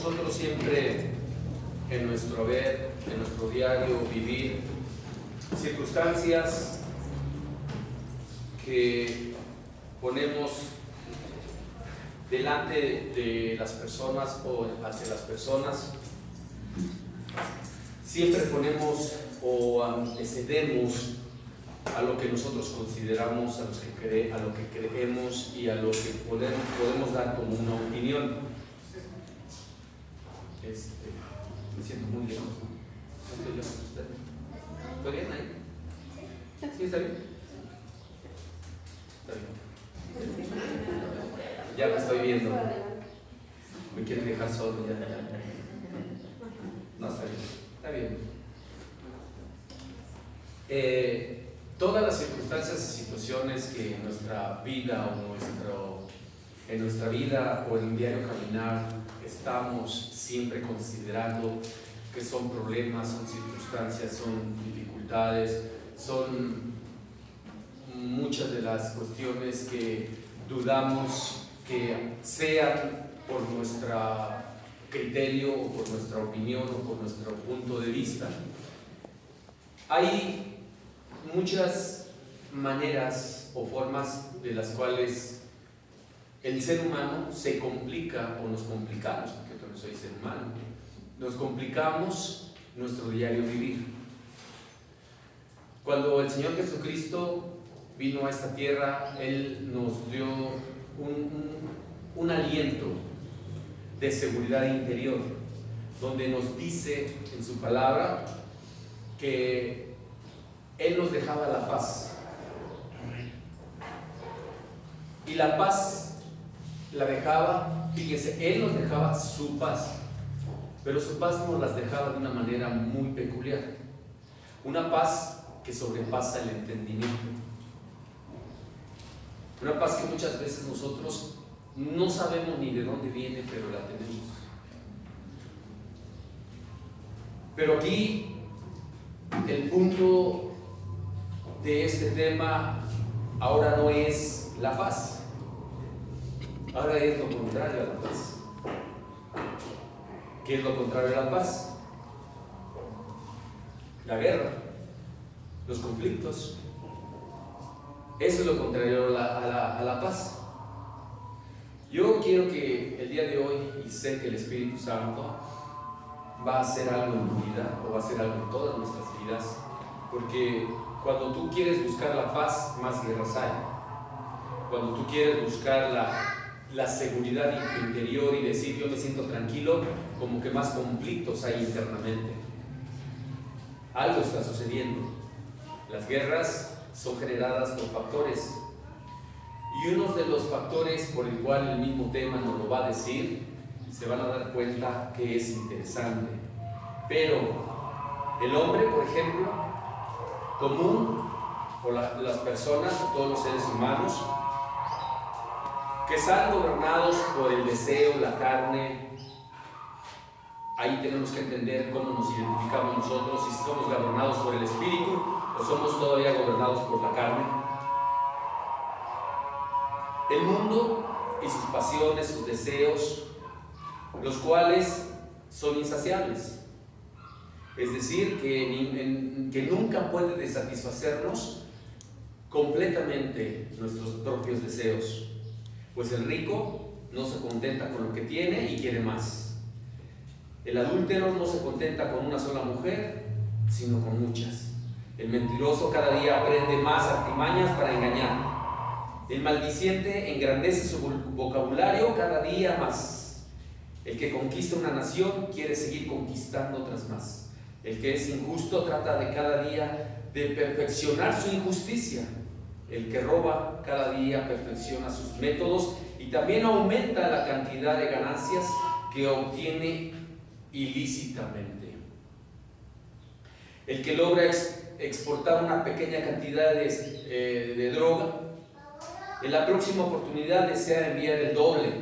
nosotros siempre en nuestro ver, en nuestro diario vivir, circunstancias que ponemos delante de las personas o hacia las personas, siempre ponemos o antecedemos a lo que nosotros consideramos, a lo que creemos y a lo que podemos dar como una opinión. Me siento muy lejos, ¿no? ¿No estoy lejos de usted? ¿Estoy bien ahí? ¿Sí está bien? Está bien. Ya me estoy viendo. Me quieren dejar solo ya. No, está bien. Está bien. Todas las circunstancias y situaciones que en nuestra vida en nuestra vida o en el diario caminar estamos siempre considerando que son problemas, son circunstancias, son dificultades, son muchas de las cuestiones que dudamos que sean por nuestro criterio o por nuestra opinión o por nuestro punto de vista. Hay muchas maneras o formas de las cuales el ser humano se complica o nos complicamos, porque yo no soy ser humano, nos complicamos nuestro diario vivir. Cuando el Señor Jesucristo vino a esta tierra, Él nos dio un aliento de seguridad interior, donde nos dice en su palabra que Él nos dejaba la paz. Y la paz la dejaba, fíjense, Él nos dejaba su paz, pero su paz nos las dejaba de una manera muy peculiar. Una paz que sobrepasa el entendimiento. Una paz que muchas veces nosotros no sabemos ni de dónde viene, pero la tenemos. Pero aquí el punto de este tema ahora no es la paz, ahora es lo contrario a la paz. ¿Qué es lo contrario a la paz? La guerra, los conflictos. Eso es lo contrario a la paz. Yo quiero que el día de hoy, y sé que el Espíritu Santo va a hacer algo en tu vida, o va a hacer algo en todas nuestras vidas, porque cuando tú quieres buscar la paz, más guerras hay. Cuando tú quieres buscar la seguridad interior y decir yo me siento tranquilo, como que más conflictos hay internamente. Algo está sucediendo. Las guerras son generadas por factores, y uno de los factores por el cual el mismo tema nos lo va a decir, se van a dar cuenta que es interesante. Pero el hombre, por ejemplo, común, o las personas, o todos los seres humanos, que están gobernados por el deseo, la carne, ahí tenemos que entender cómo nos identificamos nosotros, si somos gobernados por el Espíritu o somos todavía gobernados por la carne. El mundo y sus pasiones, sus deseos, los cuales son insaciables, es decir, que nunca puede satisfacernos completamente nuestros propios deseos, pues el rico no se contenta con lo que tiene y quiere más. El adúltero no se contenta con una sola mujer, sino con muchas. El mentiroso cada día aprende más artimañas para engañar. El maldiciente engrandece su vocabulario cada día más. El que conquista una nación quiere seguir conquistando otras más. El que es injusto trata de cada día de perfeccionar su injusticia. El que roba cada día perfecciona sus métodos y también aumenta la cantidad de ganancias que obtiene ilícitamente. El que logra exportar una pequeña cantidad de droga, en la próxima oportunidad desea enviar el doble.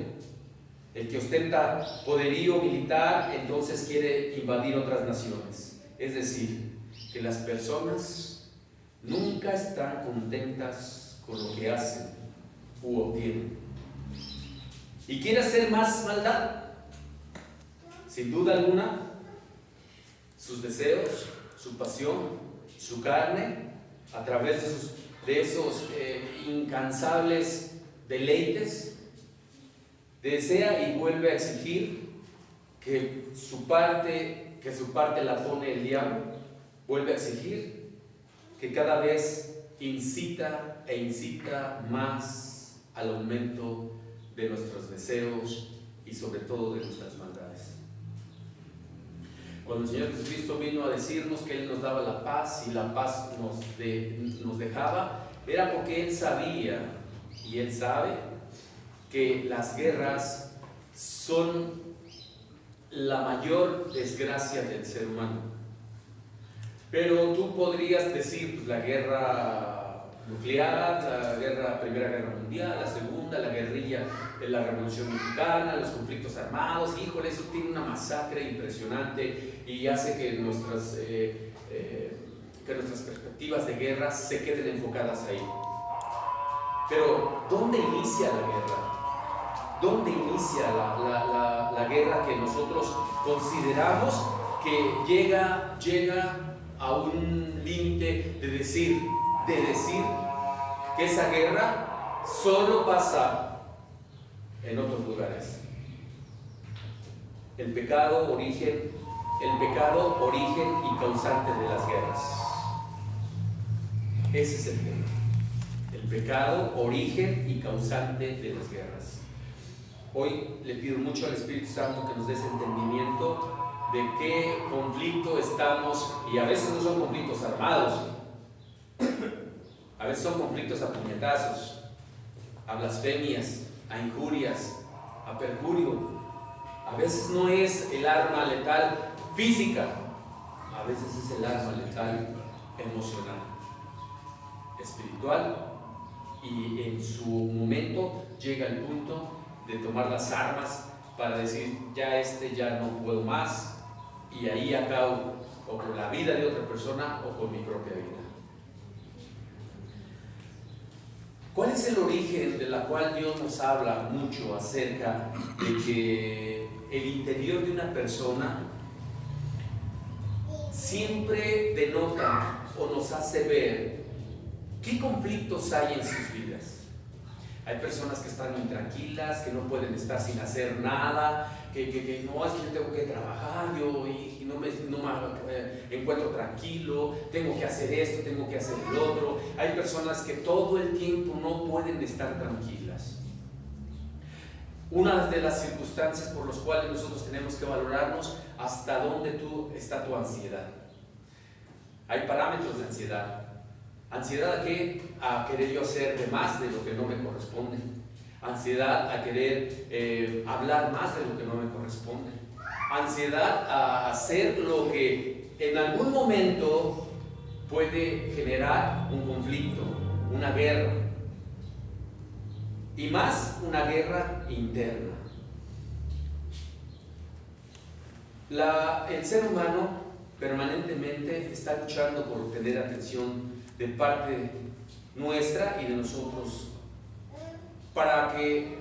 El que ostenta poderío militar, entonces quiere invadir otras naciones. Es decir, que las personas nunca están contentas con lo que hacen u obtienen. Y quiere hacer más maldad. sin duda alguna, sus deseos, su pasión, su carne, a través de esos incansables deleites, desea y vuelve a exigir que su parte la pone el diablo, vuelve a exigir que cada vez incita más al aumento de nuestros deseos y sobre todo de nuestras maldades. Cuando el Señor Jesucristo vino a decirnos que Él nos daba la paz y la paz nos dejaba, era porque Él sabía y Él sabe que las guerras son la mayor desgracia del ser humano. Pero tú podrías decir, pues, la guerra nuclear, la Primera Guerra Mundial, la Segunda, la guerrilla, la Revolución Mexicana, los conflictos armados. Híjole, eso tiene una masacre impresionante y hace que nuestras perspectivas de guerra se queden enfocadas ahí. Pero, ¿dónde inicia la guerra? ¿Dónde inicia la guerra que nosotros consideramos que llega a un límite de decir que esa guerra solo pasa en otros lugares? El pecado, origen y causante de las guerras. Ese es el tema. El pecado, origen y causante de las guerras. Hoy le pido mucho al Espíritu Santo que nos dé ese entendimiento de qué conflicto estamos, y a veces no son conflictos armados, a veces son conflictos a puñetazos, a blasfemias, a injurias, a perjurio. A veces no es el arma letal física, a veces es el arma letal emocional, espiritual, y en su momento llega el punto de tomar las armas para decir, ya no puedo más, y ahí acabo o con la vida de otra persona o con mi propia vida. ¿Cuál es el origen de la cual Dios nos habla mucho acerca de que el interior de una persona siempre denota o nos hace ver qué conflictos hay en sus vidas? Hay personas que están intranquilas, que no pueden estar sin hacer nada, que no, es que yo tengo que trabajar, y no me encuentro tranquilo, tengo que hacer esto, tengo que hacer el otro. Hay personas que todo el tiempo no pueden estar tranquilas. Una de las circunstancias por las cuales nosotros tenemos que valorarnos hasta dónde está tu ansiedad. Hay parámetros de ansiedad. ¿Ansiedad a qué? A querer yo hacer de más de lo que no me corresponde. Ansiedad a querer hablar más de lo que no me corresponde. Ansiedad a hacer lo que en algún momento puede generar un conflicto, una guerra. Y más una guerra interna. El ser humano permanentemente está luchando por obtener atención de parte nuestra y de nosotros, para que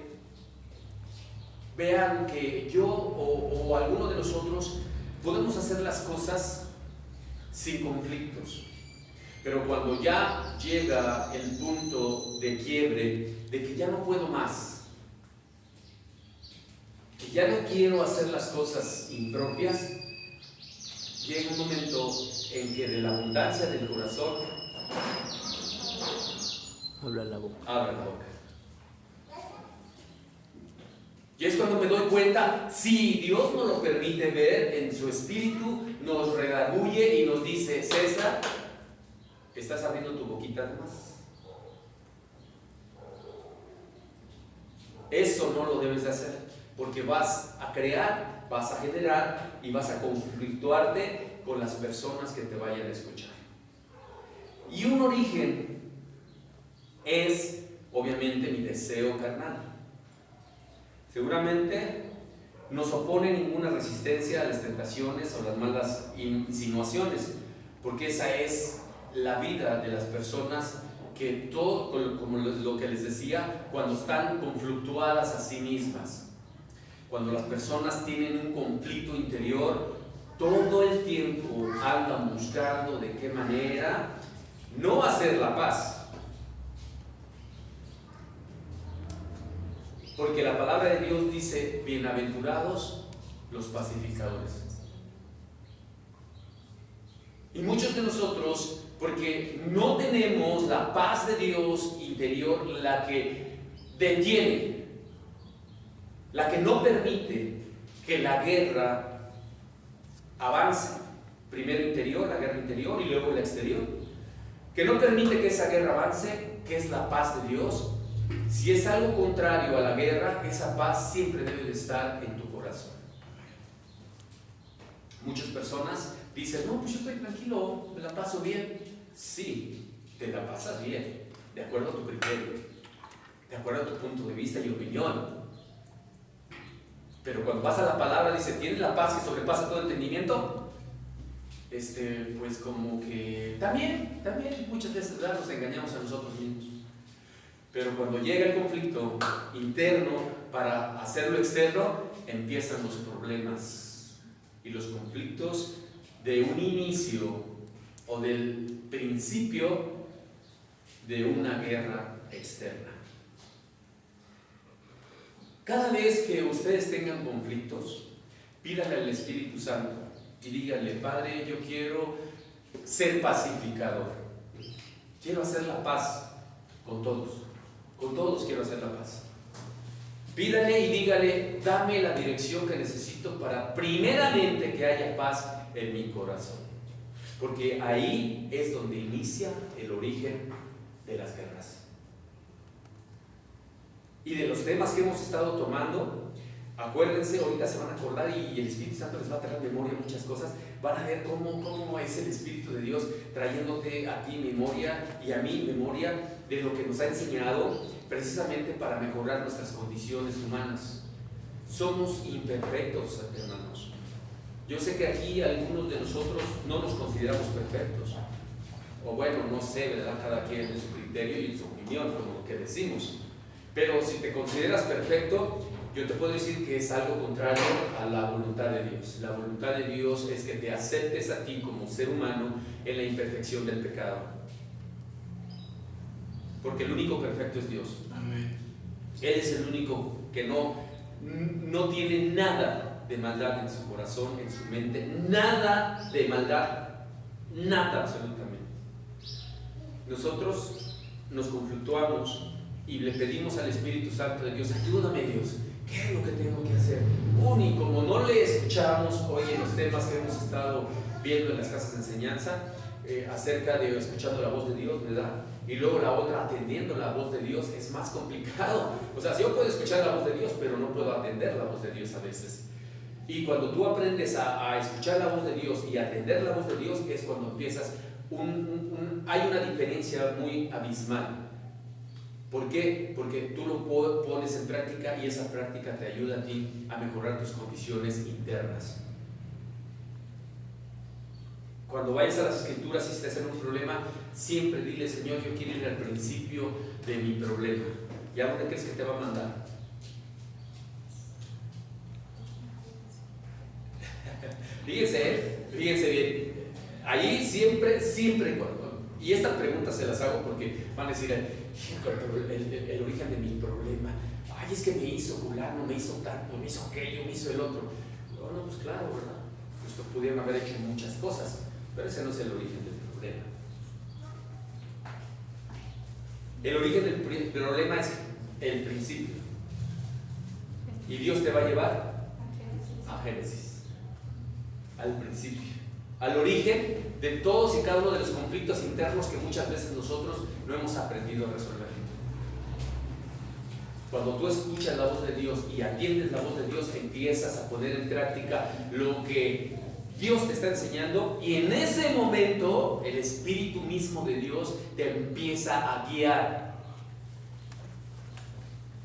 vean que yo o alguno de nosotros podemos hacer las cosas sin conflictos. Pero cuando ya llega el punto de quiebre, de que ya no puedo más, que ya no quiero hacer las cosas impropias, llega un momento en que de la abundancia del corazón habla la boca. Y es cuando me doy cuenta, si Dios nos lo permite ver en su espíritu, nos redarguye y nos dice: César, ¿estás abriendo tu boquita de más? Eso no lo debes de hacer, porque vas a crear, vas a generar y vas a conflictuarte con las personas que te vayan a escuchar. Y un origen es, obviamente, mi deseo carnal. Seguramente no se opone ninguna resistencia a las tentaciones o las malas insinuaciones, porque esa es la vida de las personas que todo, como lo que les decía, cuando están conflictuadas a sí mismas. cuando las personas tienen un conflicto interior, todo el tiempo andan buscando de qué manera no hacer la paz. Porque la palabra de Dios dice: bienaventurados los pacificadores. Y muchos de nosotros, porque no tenemos la paz de Dios interior, la que detiene, la que no permite que la guerra avance, primero interior, la guerra interior y luego la exterior, que no permite que esa guerra avance, que es la paz de Dios. Si es algo contrario a la guerra, esa paz siempre debe de estar en tu corazón. Muchas personas dicen: no, pues yo estoy tranquilo, me la paso bien. Sí, te la pasas bien, de acuerdo a tu criterio, de acuerdo a tu punto de vista y opinión. Pero cuando vas a la palabra, dice: ¿tienes la paz que sobrepasa todo entendimiento? Pues como que también muchas veces, ¿verdad?, nos engañamos a nosotros mismos. Pero cuando llega el conflicto interno para hacerlo externo, empiezan los problemas y los conflictos de un inicio o del principio de una guerra externa. Cada vez que ustedes tengan conflictos, pídanle al Espíritu Santo y díganle: Padre, yo quiero ser pacificador, quiero hacer la paz con todos quiero hacer la paz. Pídale y dígale: dame la dirección que necesito para primeramente que haya paz en mi corazón, porque ahí es donde inicia el origen de las guerras. Y de los temas que hemos estado tomando, acuérdense, ahorita se van a acordar y el Espíritu Santo les va a traer memoria muchas cosas. Van a ver cómo es el Espíritu de Dios trayéndote a ti memoria y a mí memoria de lo que nos ha enseñado, precisamente para mejorar nuestras condiciones humanas. Somos imperfectos, hermanos. Yo sé que aquí algunos de nosotros no nos consideramos perfectos, o bueno, no sé, ¿verdad?, cada quien en su criterio y en su opinión, como lo que decimos. Pero si te consideras perfecto, yo te puedo decir que es algo contrario a la voluntad de Dios. La voluntad de Dios es que te aceptes a ti como ser humano en la imperfección del pecado. Porque el único perfecto es Dios. Amén. Él es el único que no tiene nada de maldad en su corazón, en su mente. Nada de maldad. Nada, absolutamente. Nosotros nos conflictuamos y le pedimos al Espíritu Santo de Dios: ayúdame, Dios, ¿qué es lo que tengo que hacer? Y como no le escuchamos hoy en los temas que hemos estado viendo en las casas de enseñanza, acerca de escuchando la voz de Dios, ¿verdad? Y luego la otra, atendiendo la voz de Dios, es más complicado. O sea, si yo puedo escuchar la voz de Dios, pero no puedo atender la voz de Dios a veces. Y cuando tú aprendes a escuchar la voz de Dios y atender la voz de Dios, es cuando empiezas, hay una diferencia muy abismal. ¿Por qué? Porque tú lo pones en práctica y esa práctica te ayuda a ti a mejorar tus condiciones internas. Cuando vayas a las Escrituras y estés en un problema, siempre dile: Señor, yo quiero ir al principio de mi problema. ¿Y a dónde crees que te va a mandar? Fíjense bien. Allí siempre, y esta pregunta se las hago porque van a decir: el origen de mi problema, ay, es que me hizo fulano, me hizo tanto, me hizo aquello, me hizo el otro. No, pues claro, ¿verdad? Pues pudieron haber hecho muchas cosas, pero ese no es el origen del problema. El origen del problema es el principio. Y Dios te va a llevar a Génesis, al principio, al origen de todos y cada uno de los conflictos internos que muchas veces nosotros no hemos aprendido a resolver. Cuando tú escuchas la voz de Dios y atiendes la voz de Dios, empiezas a poner en práctica lo que Dios te está enseñando, y en ese momento el Espíritu mismo de Dios te empieza a guiar.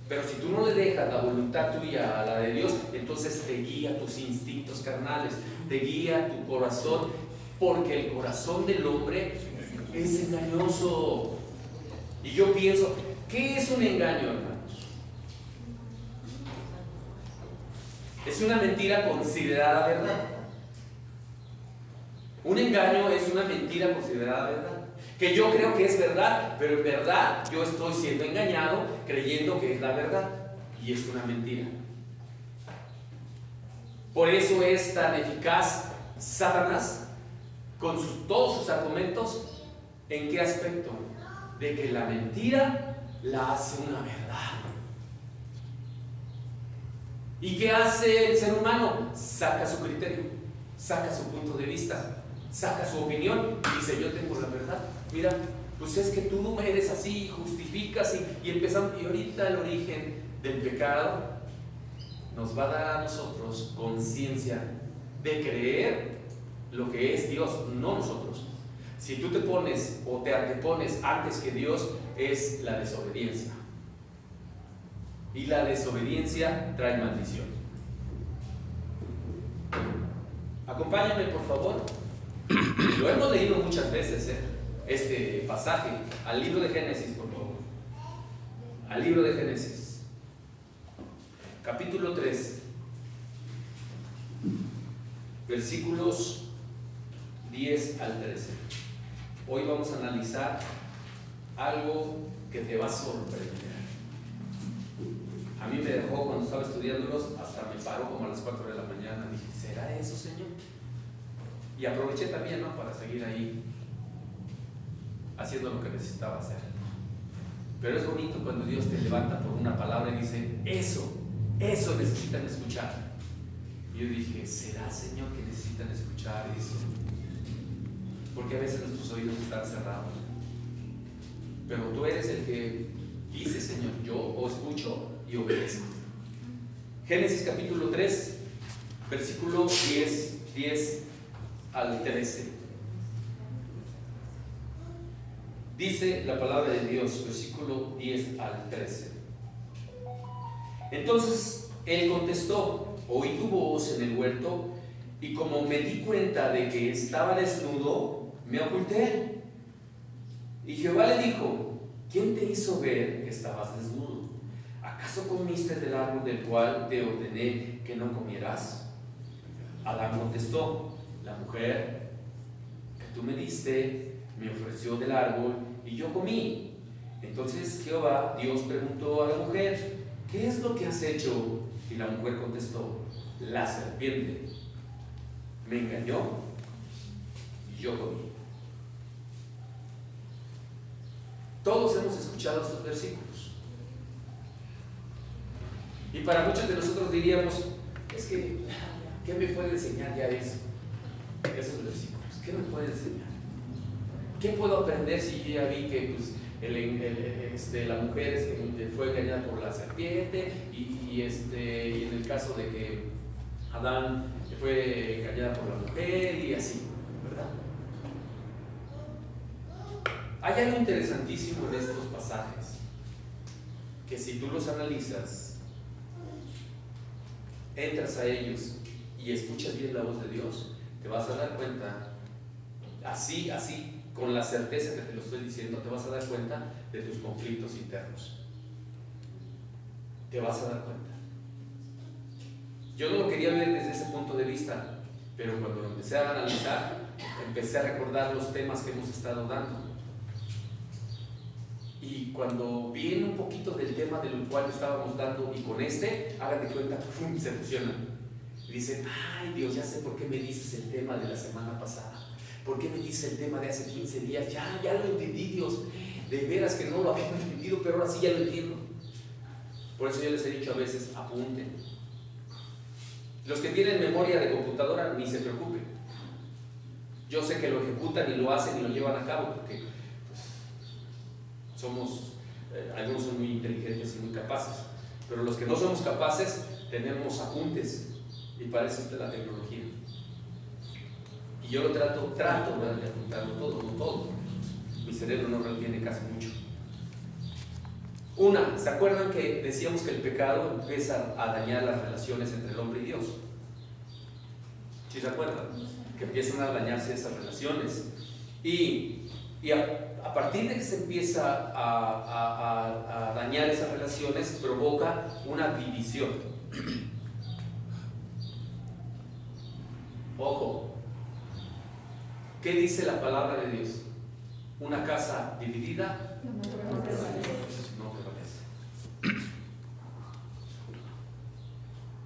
Pero si tú no le dejas la voluntad tuya a la de Dios, entonces te guía tus instintos carnales, te guía tu corazón, porque el corazón del hombre es engañoso. Y yo pienso, ¿qué es un engaño, hermanos? es una mentira considerada verdad. Un engaño es una mentira considerada verdad. Que yo creo que es verdad, pero en verdad yo estoy siendo engañado creyendo que es la verdad. Y es una mentira. Por eso es tan eficaz Satanás con todos sus argumentos. ¿En qué aspecto? De que la mentira la hace una verdad. ¿Y qué hace el ser humano? Saca su criterio, saca su punto de vista, saca su opinión y dice: yo tengo la verdad. Mira, pues es que tú eres así, justificas y empezamos. Y ahorita el origen del pecado nos va a dar a nosotros conciencia de creer lo que es Dios, no nosotros. Si tú te pones o te antepones antes que Dios, es la desobediencia. Y la desobediencia trae maldición. Acompáñame, por favor. Lo hemos leído muchas veces, este pasaje. Al libro de Génesis, por favor. Al libro de Génesis. Capítulo 3. Versículos 10 al 13. Hoy vamos a analizar algo que te va a sorprender. A mí me dejó, cuando estaba estudiándolos, hasta me paró como a las 4 de la mañana. Dije: ¿será eso, Señor? Y aproveché también, ¿no?, para seguir ahí haciendo lo que necesitaba hacer. Pero es bonito cuando Dios te levanta por una palabra y dice: eso necesitan escuchar. Y yo dije: ¿será, Señor, que necesitan escuchar eso? Porque a veces nuestros oídos están cerrados. Pero tú eres el que dice: Señor, yo os escucho y obedezco. Génesis capítulo 3, versículo 10 al 13. Dice la palabra de Dios, versículo 10 al 13. Entonces él contestó: oí tu voz en el huerto, y como me di cuenta de que estaba desnudo, me oculté. Y Jehová le dijo: ¿quién te hizo ver que estabas desnudo? ¿Acaso comiste del árbol del cual te ordené que no comieras? Adán contestó: la mujer que tú me diste me ofreció del árbol y yo comí. Entonces Jehová Dios preguntó a la mujer: ¿qué es lo que has hecho? Y la mujer contestó: la serpiente me engañó y yo comí. Todos hemos escuchado estos versículos. Y para muchos de nosotros diríamos: es que, ¿qué me puede enseñar ya eso? Esos versículos, ¿qué me puede enseñar? ¿Qué puedo aprender si yo ya vi que pues, la mujer fue engañada por la serpiente y en el caso de que Adán fue engañada por la mujer y así, ¿verdad? Hay algo interesantísimo en estos pasajes que, si tú los analizas, entras a ellos y escuchas bien la voz de Dios, te vas a dar cuenta, así, con la certeza que te lo estoy diciendo, te vas a dar cuenta de tus conflictos internos. Te vas a dar cuenta. Yo no lo quería ver desde ese punto de vista, pero cuando lo empecé a analizar, empecé a recordar los temas que hemos estado dando. Y cuando viene un poquito del tema del cual estábamos dando, y con hagan de cuenta, ¡pum!, se fusionan. Y dicen: ay, Dios, ya sé por qué me dices el tema de la semana pasada. ¿Por qué me dices el tema de hace 15 días? Ya lo entendí, Dios. De veras que no lo había entendido, pero ahora sí ya lo entiendo. Por eso yo les he dicho a veces: apunten. Los que tienen memoria de computadora, ni se preocupen. Yo sé que lo ejecutan y lo hacen y lo llevan a cabo, porque algunos son muy inteligentes y muy capaces, pero los que no somos capaces tenemos apuntes, y para eso está la tecnología. Y yo lo trato de apuntarlo todo, no todo. Mi cerebro no retiene casi mucho. ¿Se acuerdan que decíamos que el pecado empieza a dañar las relaciones entre el hombre y Dios? ¿Sí se acuerdan? Que empiezan a dañarse esas relaciones. Y a partir de que se empieza a dañar esas relaciones, provoca una división. Ojo, ¿qué dice la palabra de Dios? Una casa dividida no prevalece.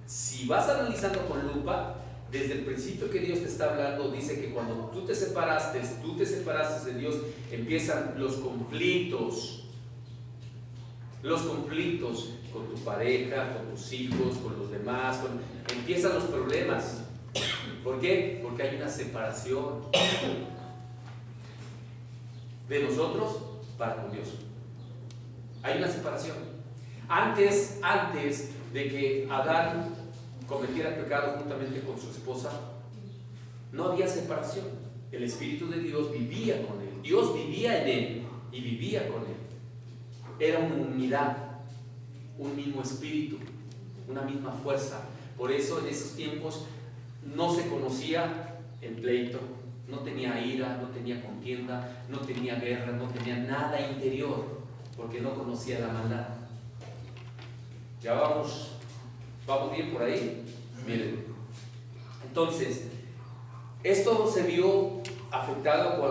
Si vas analizando con lupa, desde el principio que Dios te está hablando, dice que cuando tú te separaste de Dios, empiezan los conflictos con tu pareja, con tus hijos, con los demás, empiezan los problemas. ¿Por qué? Porque hay una separación de nosotros para con Dios. Hay una separación. Antes de que Adán cometiera pecado juntamente con su esposa, no había separación. El Espíritu de Dios vivía con él. Dios vivía en él y vivía con él. Era una unidad, un mismo espíritu, una misma fuerza. Por eso en esos tiempos no se conocía el pleito, no tenía ira, no tenía contienda, no tenía guerra, no tenía nada interior, porque no conocía la maldad. Ya vamos bien por ahí. Miren, entonces esto se vio afectado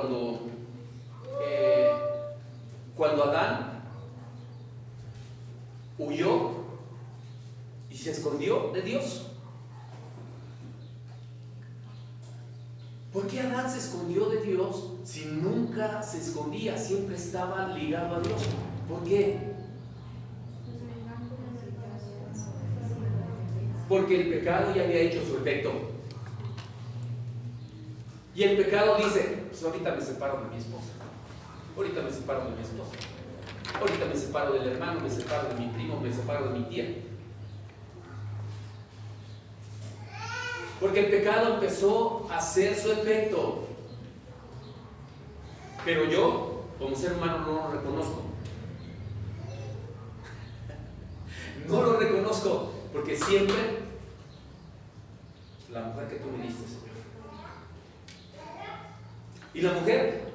cuando Adán huyó y se escondió de Dios. ¿Por qué Adán se escondió de Dios si nunca se escondía? Siempre estaba ligado a Dios. ¿Por qué? Porque el pecado ya había hecho su efecto. Y el pecado dice, pues ahorita me separo de mi esposa, ahorita me separo de mi esposa, ahorita me separo del hermano, me separo de mi primo, me separo de mi tía. Porque el pecado empezó a hacer su efecto. Pero yo, como ser humano, no lo reconozco. No lo reconozco, porque siempre la mujer que tú me diste, Señor. Y la mujer,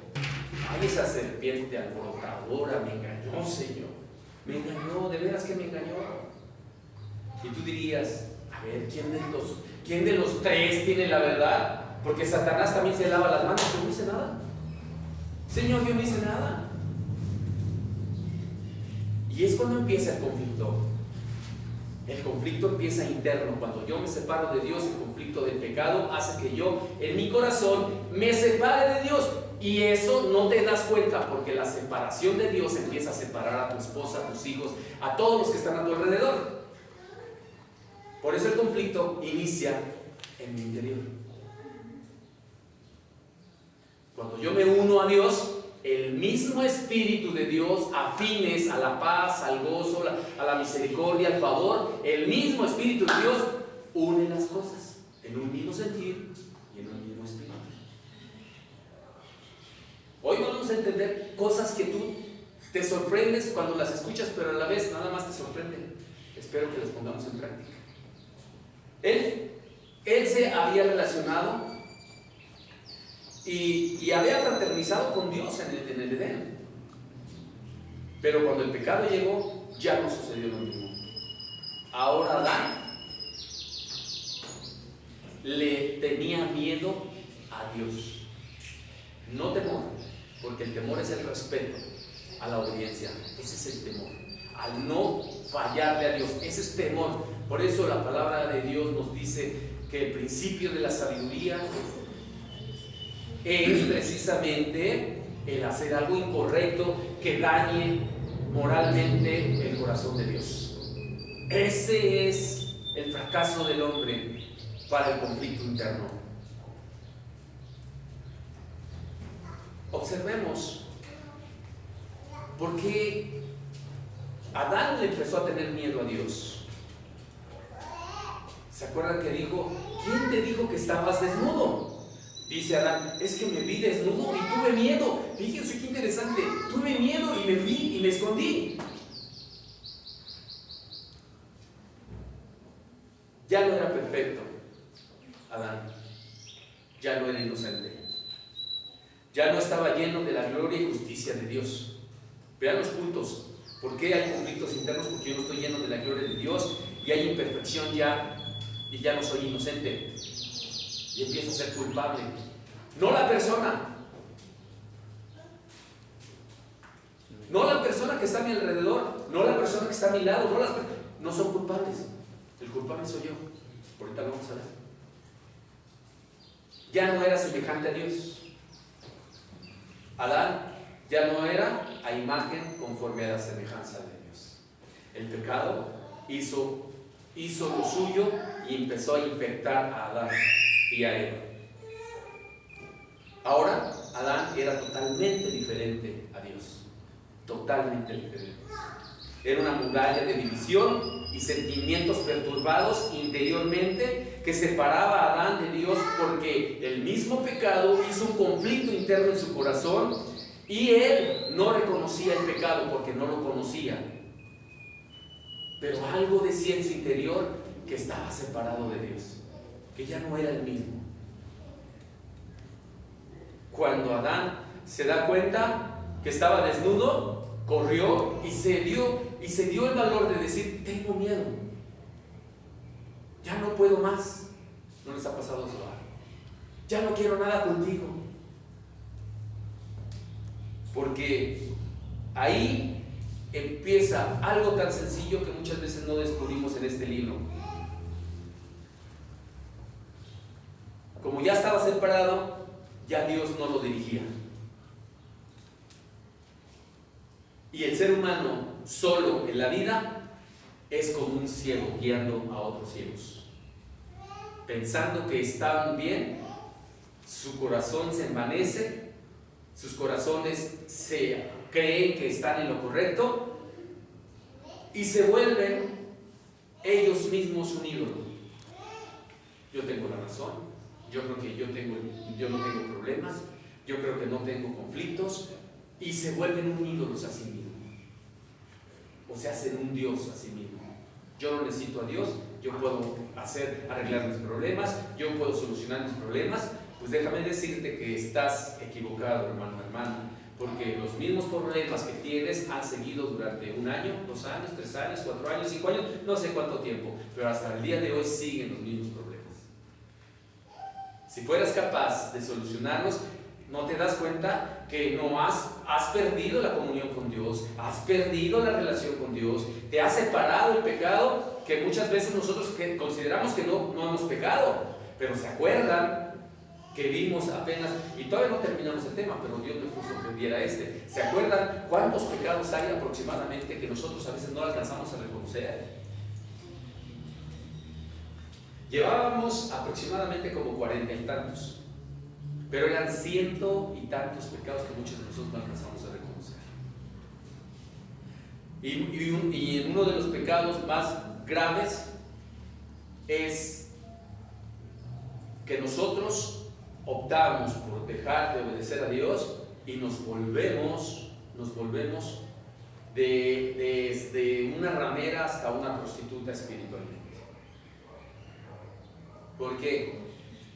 ay, esa serpiente alborotadora me engañó, Señor. Me engañó, de veras que me engañó. Y tú dirías, a ver, ¿quién de los tres tiene la verdad? Porque Satanás también se lava las manos. Yo no hice nada. Señor, yo no hice nada. Y es cuando empieza el conflicto. El conflicto empieza interno. Cuando yo me separo de Dios, el conflicto del pecado hace que yo, en mi corazón, me separe de Dios. Y eso no te das cuenta, porque la separación de Dios empieza a separar a tu esposa, a tus hijos, a todos los que están a tu alrededor. Por eso el conflicto inicia en mi interior. Cuando yo me uno a Dios, el mismo Espíritu de Dios, afines a la paz, al gozo, a la misericordia, al favor, el mismo Espíritu de Dios une las cosas en un mismo sentir y en un mismo espíritu. Hoy vamos a entender cosas que tú te sorprendes cuando las escuchas, pero a la vez nada más te sorprenden. Espero que las pongamos en práctica. Él se había relacionado y había fraternizado con Dios en el Edén. Pero cuando el pecado llegó, ya no sucedió lo mismo. Ahora Adán le tenía miedo a Dios. No temor, porque el temor es el respeto a la obediencia. Ese es el temor. Al no fallarle a Dios, ese es temor. Por eso la palabra de Dios nos dice que el principio de la sabiduría es precisamente el hacer algo incorrecto que dañe moralmente el corazón de Dios. Ese es el fracaso del hombre para el conflicto interno. Observemos por qué Adán le empezó a tener miedo a Dios. ¿Se acuerdan que dijo, ¿quién te dijo que estabas desnudo? Dice Adán, es que me vi desnudo y tuve miedo. Fíjense qué interesante, tuve miedo y me vi y me escondí. Ya no era perfecto Adán, ya no era inocente, ya no estaba lleno de la gloria y justicia de Dios. Vean los puntos. ¿Por qué hay conflictos internos? Porque yo no estoy lleno de la gloria de Dios y hay imperfección ya, y ya no soy inocente. y empiezo a ser culpable. No la persona. No la persona que está a mi alrededor, no la persona que está a mi lado, no son culpables. El culpable soy yo. Ahorita lo vamos a ver. Ya no era semejante a Dios. Adán ya no era a imagen conforme a la semejanza de Dios. El pecado hizo lo suyo y empezó a infectar a Adán y a Eva. Ahora Adán era totalmente diferente a Dios. Totalmente diferente. Era una muralla de división y sentimientos perturbados interiormente que separaba a Adán de Dios, porque el mismo pecado hizo un conflicto interno en su corazón y él no reconocía el pecado porque no lo conocía. Pero algo decía en su interior que estaba separado de Dios, que ya no era el mismo. Cuando Adán se da cuenta que estaba desnudo, corrió y se dio el valor de decir: tengo miedo, ya no puedo más. ¿No les ha pasado eso? Ya no quiero nada contigo. Porque ahí empieza algo tan sencillo que muchas veces no descubrimos en este libro. Como ya estaba separado, ya Dios no lo dirigía. Y el ser humano solo en la vida es como un ciego guiando a otros ciegos. Pensando que están bien, su corazón se envanece, sus corazones se creen que están en lo correcto y se vuelven ellos mismos un ídolo. Yo tengo la razón, yo creo que yo no tengo problemas, yo creo que no tengo conflictos, y se vuelven un ídolo a sí mismos. O se hacen un Dios a sí mismo. Yo no necesito a Dios, yo puedo arreglar mis problemas, yo puedo solucionar mis problemas. Pues déjame decirte que estás equivocado, hermano, hermana, porque los mismos problemas que tienes han seguido durante 1 año, 2 años, 3 años, 4 años, 5 años, no sé cuánto tiempo, pero hasta el día de hoy siguen los mismos problemas. Si fueras capaz de solucionarlos, ¿no te das cuenta que no has perdido la comunión con Dios? Has perdido la relación con Dios. Te has separado el pecado, que muchas veces nosotros consideramos que no hemos pecado. Pero se acuerdan que vimos apenas, y todavía no terminamos el tema, pero Dios me puso que viera este. ¿Se acuerdan cuántos pecados hay aproximadamente que nosotros a veces no alcanzamos a reconocer? Llevábamos aproximadamente como 40 y tantos. Pero eran 100 y tantos pecados que muchos de nosotros no alcanzamos a reconocer. Y uno de los pecados más graves es que nosotros optamos por dejar de obedecer a Dios y nos volvemos desde una ramera hasta una prostituta espiritualmente. ¿Por qué?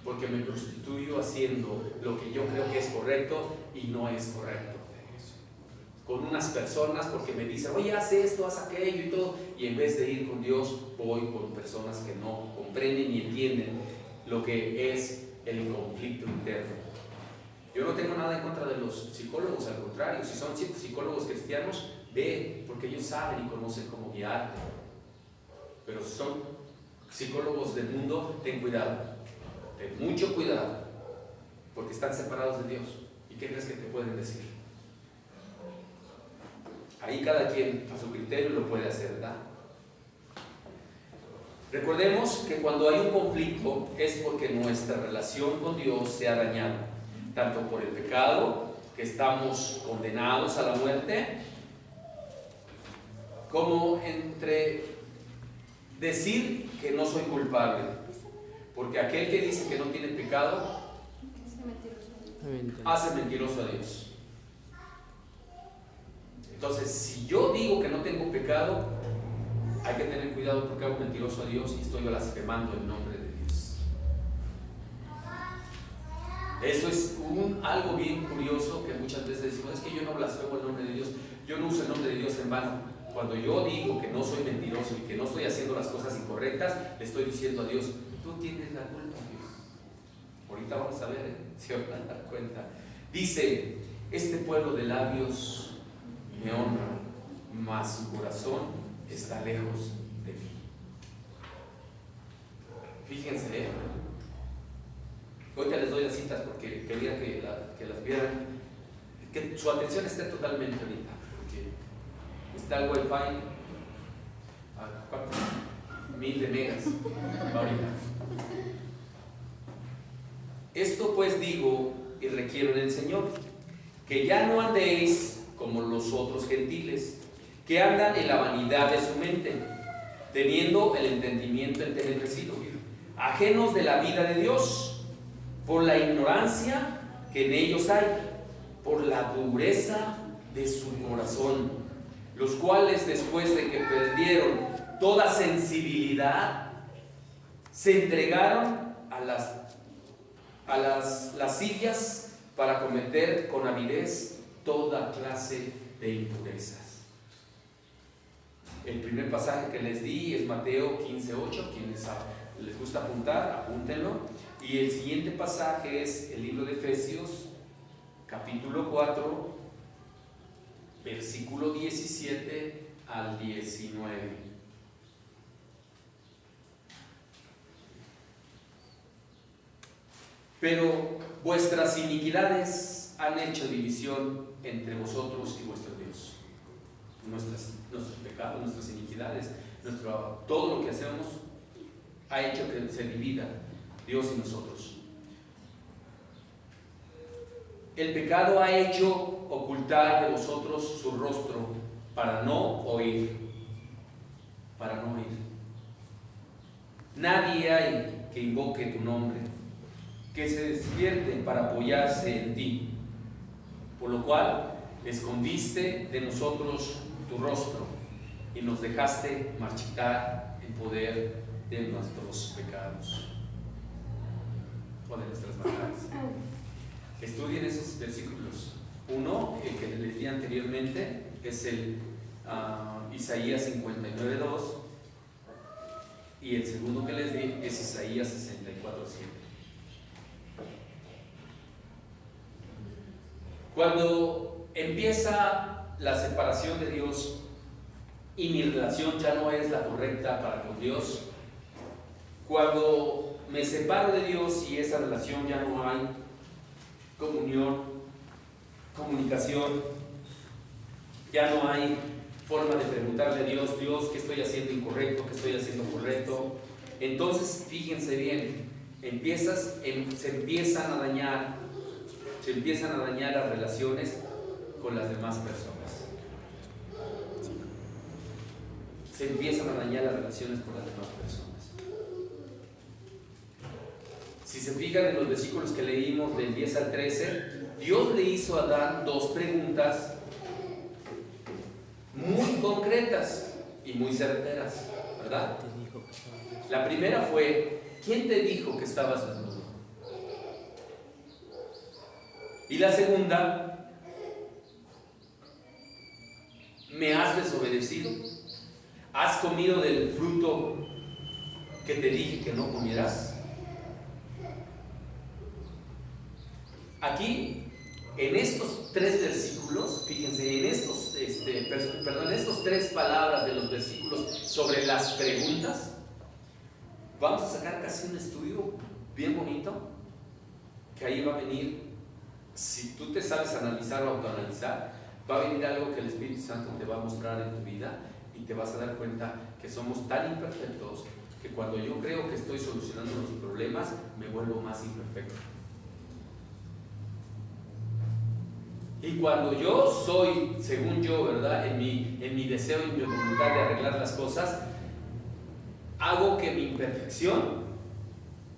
Porque me prostituyo haciendo lo que yo creo que es correcto y no es correcto. Con unas personas porque me dicen: oye, haz esto, haz aquello y todo, y en vez de ir con Dios, voy con personas que no comprenden ni entienden lo que es el conflicto interno. Yo no tengo nada en contra de los psicólogos, al contrario, si son psicólogos cristianos, ve, porque ellos saben y conocen cómo guiarte. Pero si son psicólogos del mundo, ten cuidado. Ten mucho cuidado, porque están separados de Dios. ¿Y qué crees que te pueden decir? Ahí cada quien a su criterio lo puede hacer, ¿verdad? Recordemos que cuando hay un conflicto es porque nuestra relación con Dios se ha dañado, tanto por el pecado, que estamos condenados a la muerte, como entre decir que no soy culpable. Porque aquel que dice que no tiene pecado hace mentiroso a Dios. Entonces, si yo digo que no tengo pecado, hay que tener cuidado porque hago mentiroso a Dios y estoy blasfemando el nombre de Dios. Eso es algo bien curioso que muchas veces decimos: es que yo no blasfemo el nombre de Dios, yo no uso el nombre de Dios en vano. Cuando yo digo que no soy mentiroso y que no estoy haciendo las cosas incorrectas, le estoy diciendo a Dios: tú tienes la culpa, Dios. Ahorita vamos a ver, si van a dar cuenta. Dice, este pueblo de labios me honra, mas su corazón está lejos de mí. Fíjense, ahorita les doy las citas porque quería que las vieran, que su atención esté totalmente ahorita, porque está el wifi a 4,000 de megas ahorita. Esto pues digo y requiero del Señor, que ya no andéis como los otros gentiles, que andan en la vanidad de su mente, teniendo el entendimiento entenebrecido, ajenos de la vida de Dios, por la ignorancia que en ellos hay, por la dureza de su corazón, los cuales después de que perdieron toda sensibilidad, se entregaron a las lascivias para cometer con avidez toda clase de impurezas. El primer pasaje que les di es Mateo 15:8, quienes les gusta apuntar, apúntenlo. Y el siguiente pasaje es el libro de Efesios, capítulo 4, versículo 17 al 19. Pero vuestras iniquidades han hecho división entre vosotros y vuestro Dios. Nuestros pecados, nuestras iniquidades, todo lo que hacemos ha hecho que se divida Dios y nosotros. El pecado ha hecho ocultar de vosotros su rostro para no oír. Para no oír. Nadie hay que invoque tu nombre, que se despierten para apoyarse en ti, por lo cual escondiste de nosotros tu rostro y nos dejaste marchitar en poder de nuestros pecados o de nuestras maldades. Estudien esos versículos. Uno, el que les di anteriormente, es el Isaías 59:2, y el segundo que les di es Isaías 64:7. Cuando empieza la separación de Dios y mi relación ya no es la correcta para con Dios, cuando me separo de Dios y esa relación ya no hay comunión, comunicación, ya no hay forma de preguntarle a Dios, ¿qué estoy haciendo incorrecto? ¿Qué estoy haciendo correcto? Entonces, fíjense bien, se empiezan a dañar las relaciones con las demás personas. Se empiezan a dañar las relaciones con las demás personas. Si se fijan en los versículos que leímos del 10 al 13, Dios le hizo a Adán dos preguntas muy concretas y muy certeras, ¿verdad? La primera fue, ¿quién te dijo que estabas desnudo? Y la segunda, ¿me has desobedecido? ¿Has comido del fruto que te dije que no comieras? Aquí, en estos tres versículos, fíjense, en estas tres palabras de los versículos sobre las preguntas, vamos a sacar casi un estudio bien bonito, que ahí va a venir, si tú te sabes analizar o autoanalizar, va a venir algo que el Espíritu Santo te va a mostrar en tu vida y te vas a dar cuenta que somos tan imperfectos que cuando yo creo que estoy solucionando los problemas, me vuelvo más imperfecto. Y cuando yo soy, según yo, ¿verdad? En mi deseo y mi voluntad de arreglar las cosas, hago que mi imperfección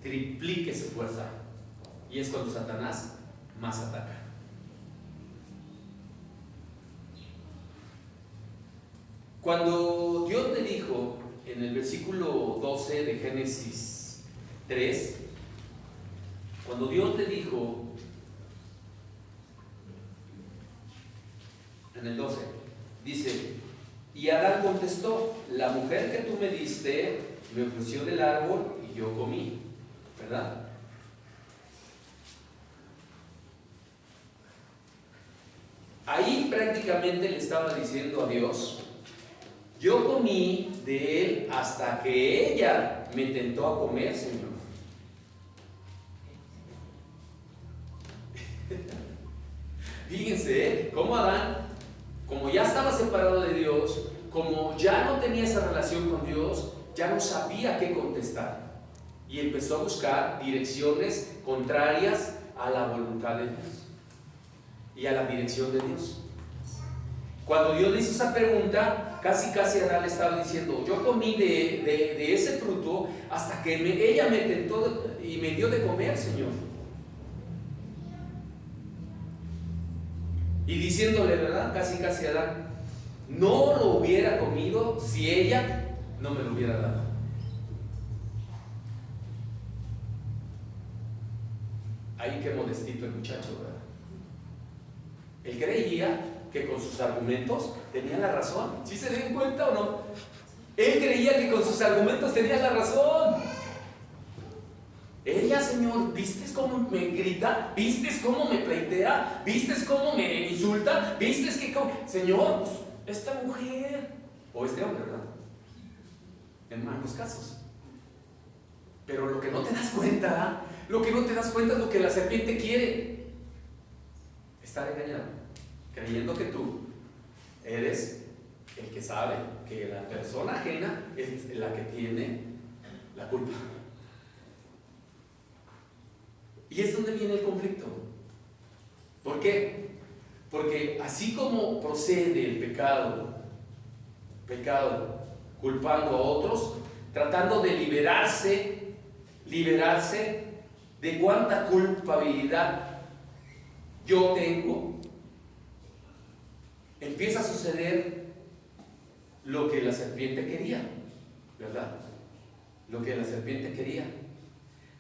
triplique su fuerza. Y es cuando Satanás más ataca. Cuando Dios le dijo en el versículo 12 de Génesis 3, cuando Dios le dijo, en el 12, dice, y Adán contestó, la mujer que tú me diste me ofreció del árbol y yo comí, ¿verdad? prácticamente le estaba diciendo a Dios: yo comí de él hasta que ella me tentó a comer, Señor. Fíjense, cómo Adán, como ya estaba separado de Dios, como ya no tenía esa relación con Dios, ya no sabía qué contestar. Y empezó a buscar direcciones contrarias a la voluntad de Dios y a la dirección de Dios. Cuando Dios le hizo esa pregunta, casi Adán le estaba diciendo: yo comí de ese fruto hasta que ella me tentó y me dio de comer, Señor. Y diciéndole, ¿verdad? Casi Adán: no lo hubiera comido si ella no me lo hubiera dado. Ay, qué modestito el muchacho, ¿verdad? Él creía que con sus argumentos tenía la razón. ¿Sí se den cuenta o no? Él creía que con sus argumentos tenía la razón. Ella, Señor, ¿vistes cómo me grita? ¿Vistes cómo me pleitea? ¿Vistes cómo me insulta? ¿Vistes que Señor, pues, esta mujer o este hombre, ¿verdad? En ambos casos. Pero lo que no te das cuenta es lo que la serpiente quiere: estar engañado, creyendo que tú eres el que sabe que la persona ajena es la que tiene la culpa. Y es donde viene el conflicto. ¿Por qué? Porque así como procede el pecado culpando a otros, tratando de liberarse de cuánta culpabilidad yo tengo, empieza a suceder lo que la serpiente quería, ¿verdad? Lo que la serpiente quería.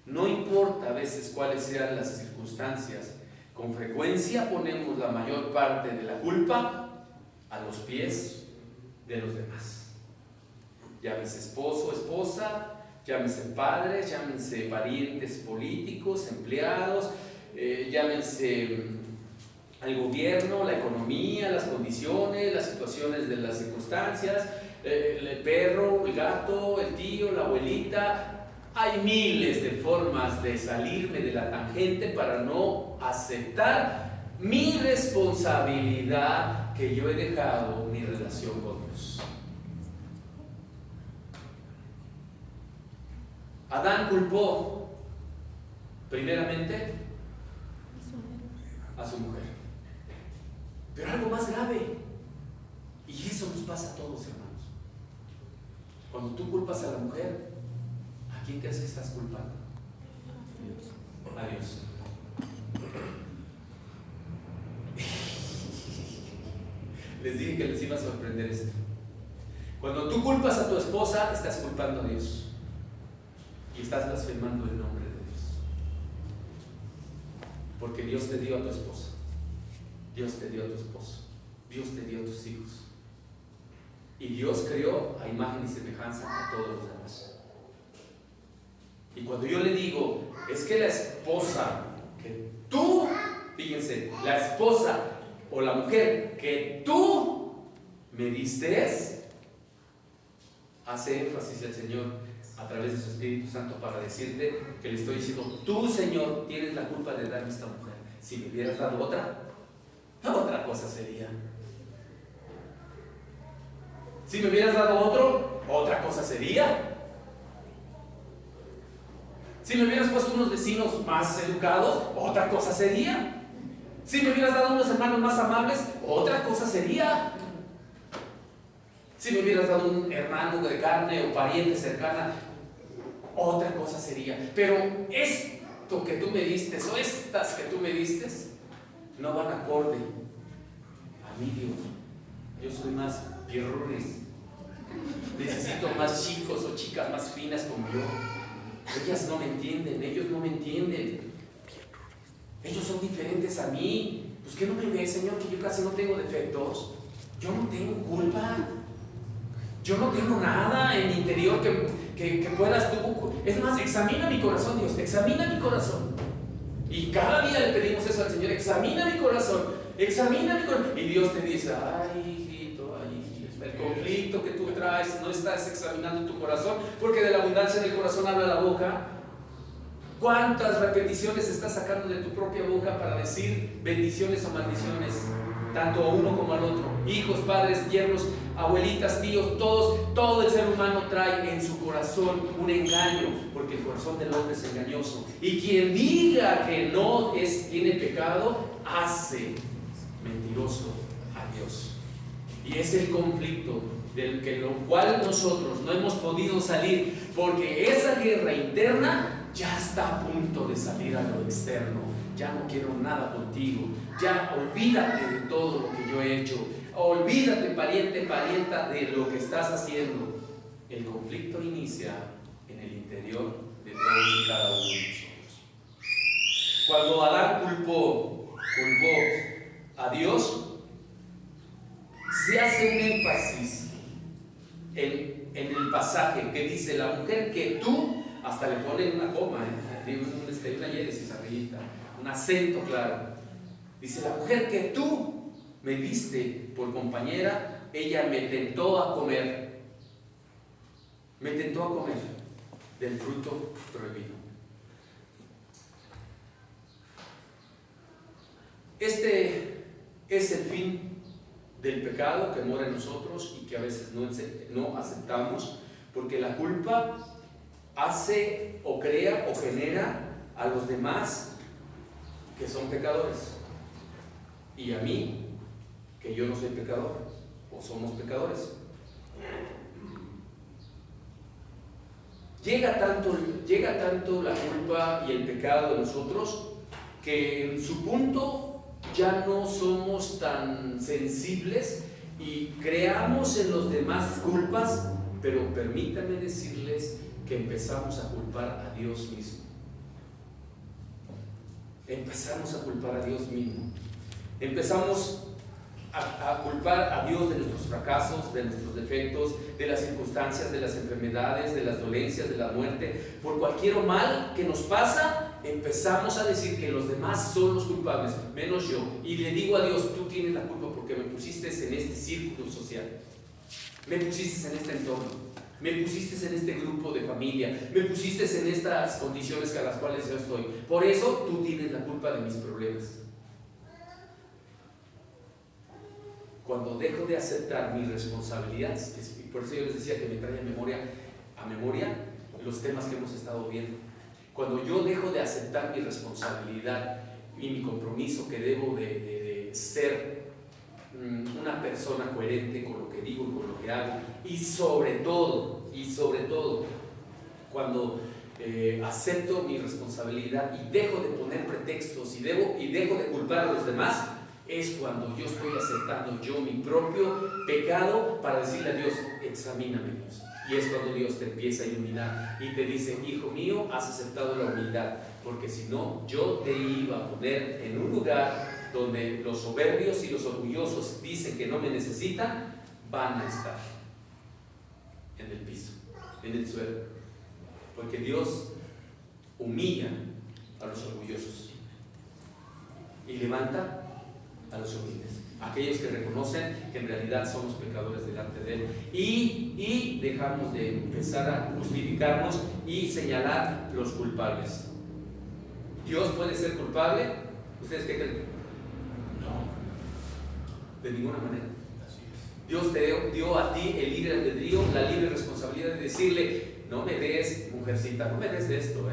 No importa a veces cuáles sean las circunstancias, con frecuencia ponemos la mayor parte de la culpa a los pies de los demás. Llámese esposo, esposa, llámese padres, llámense parientes políticos, empleados, llámense al gobierno, la economía, las condiciones, las situaciones de las circunstancias, el perro, el gato, el tío, la abuelita. Hay miles de formas de salirme de la tangente para no aceptar mi responsabilidad, que yo he dejado mi relación con Dios. Adán culpó primeramente a su mujer, pero algo más grave, y eso nos pasa a todos, hermanos. Cuando tú culpas a la mujer, ¿a quién crees que estás culpando? A Dios. Les dije que les iba a sorprender esto. Cuando tú culpas a tu esposa, estás culpando a Dios y estás blasfemando el nombre de Dios, porque Dios te dio a tu esposa, Dios te dio a tu esposo, Dios te dio a tus hijos, y Dios creó a imagen y semejanza a todos los demás. Y cuando yo le digo, es que la esposa que tú, fíjense, la esposa o la mujer que tú me diste, hace énfasis el Señor a través de su Espíritu Santo para decirte que le estoy diciendo: tú, Señor, tienes la culpa de darme esta mujer. Si me hubieras dado otra cosa sería. Si me hubieras dado otra cosa sería. Si me hubieras puesto unos vecinos más educados, otra cosa sería. Si me hubieras dado unos hermanos más amables, otra cosa sería. Si me hubieras dado un hermano de carne o pariente cercana, otra cosa sería. Pero esto que tú me diste, o estas que tú me diste, no van acorde a mí, Dios. Yo soy más pierrones. Necesito más chicos o chicas más finas como yo. Ellas no me entienden, ellos no me entienden. Ellos son diferentes a mí. Pues que no me ves, Señor, que yo casi no tengo defectos. Yo no tengo culpa. Yo no tengo nada en mi interior que puedas tú. Es más, examina mi corazón, Dios, examina mi corazón. Y cada día le pedimos eso al Señor: examina mi corazón. examina mi corazón. Y Dios te dice, ay, hijito, el conflicto que tú traes, no estás examinando tu corazón, porque de la abundancia del corazón habla la boca. ¿Cuántas repeticiones estás sacando de tu propia boca para decir bendiciones o maldiciones? Tanto a uno como al otro. Hijos, padres, yernos, abuelitas, tíos, todo el ser humano trae en su corazón un engaño, porque el corazón del hombre es engañoso. Y quien diga que no tiene pecado, hace mentiroso a Dios. Y es el conflicto del que lo cual nosotros no hemos podido salir, porque esa guerra interna ya está a punto de salir a lo externo. Ya no quiero nada contigo, ya olvídate de todo lo que yo he hecho, olvídate, pariente, parienta, de lo que estás haciendo. El conflicto inicia en el interior de todos y cada uno de nosotros. Cuando Adán culpó a Dios, se hace un énfasis en el pasaje que dice: la mujer que tú, hasta le ponen una coma, una diéresis arribita, un acento claro. Dice: la mujer que tú me diste por compañera, ella me tentó a comer del fruto prohibido. Este es el fin del pecado que mora en nosotros y que a veces no aceptamos, porque la culpa hace o crea o genera a los demás que son pecadores, y a mí, que yo no soy pecador, o somos pecadores. Llega tanto la culpa y el pecado de nosotros, que en su punto ya no somos tan sensibles y creamos en los demás culpas, pero permítanme decirles que empezamos a culpar a Dios mismo. Empezamos a culpar a Dios mismo. Empezamos a culpar a Dios de nuestros fracasos, de nuestros defectos, de las circunstancias, de las enfermedades, de las dolencias, de la muerte. Por cualquier mal que nos pasa, empezamos a decir que los demás son los culpables, menos yo. Y le digo a Dios: tú tienes la culpa porque me pusiste en este círculo social, me pusiste en este entorno, me pusiste en este grupo de familia, me pusiste en estas condiciones a las cuales yo estoy. Por eso tú tienes la culpa de mis problemas. Cuando dejo de aceptar mi responsabilidad, por eso yo les decía que me trae a memoria los temas que hemos estado viendo. Cuando yo dejo de aceptar mi responsabilidad y mi compromiso, que debo de ser una persona coherente con lo que digo y con lo que hago, y sobre todo, cuando acepto mi responsabilidad y dejo de poner pretextos y dejo de culpar a los demás, es cuando yo estoy aceptando yo mi propio pecado para decirle a Dios: examíname, Dios. Y es cuando Dios te empieza a iluminar y te dice: hijo mío, has aceptado la humildad, porque si no, yo te iba a poner en un lugar donde los soberbios y los orgullosos dicen que no me necesitan, van a estar en el piso, en el suelo, porque Dios humilla a los orgullosos y levanta a los humildes, aquellos que reconocen que en realidad somos pecadores delante de Él, y dejamos de empezar a justificarnos y señalar los culpables. ¿Dios puede ser culpable? ¿Ustedes qué creen? No, de ninguna manera. Dios te dio a ti el libre albedrío, la libre responsabilidad de decirle: no me des, mujercita, no me des de esto,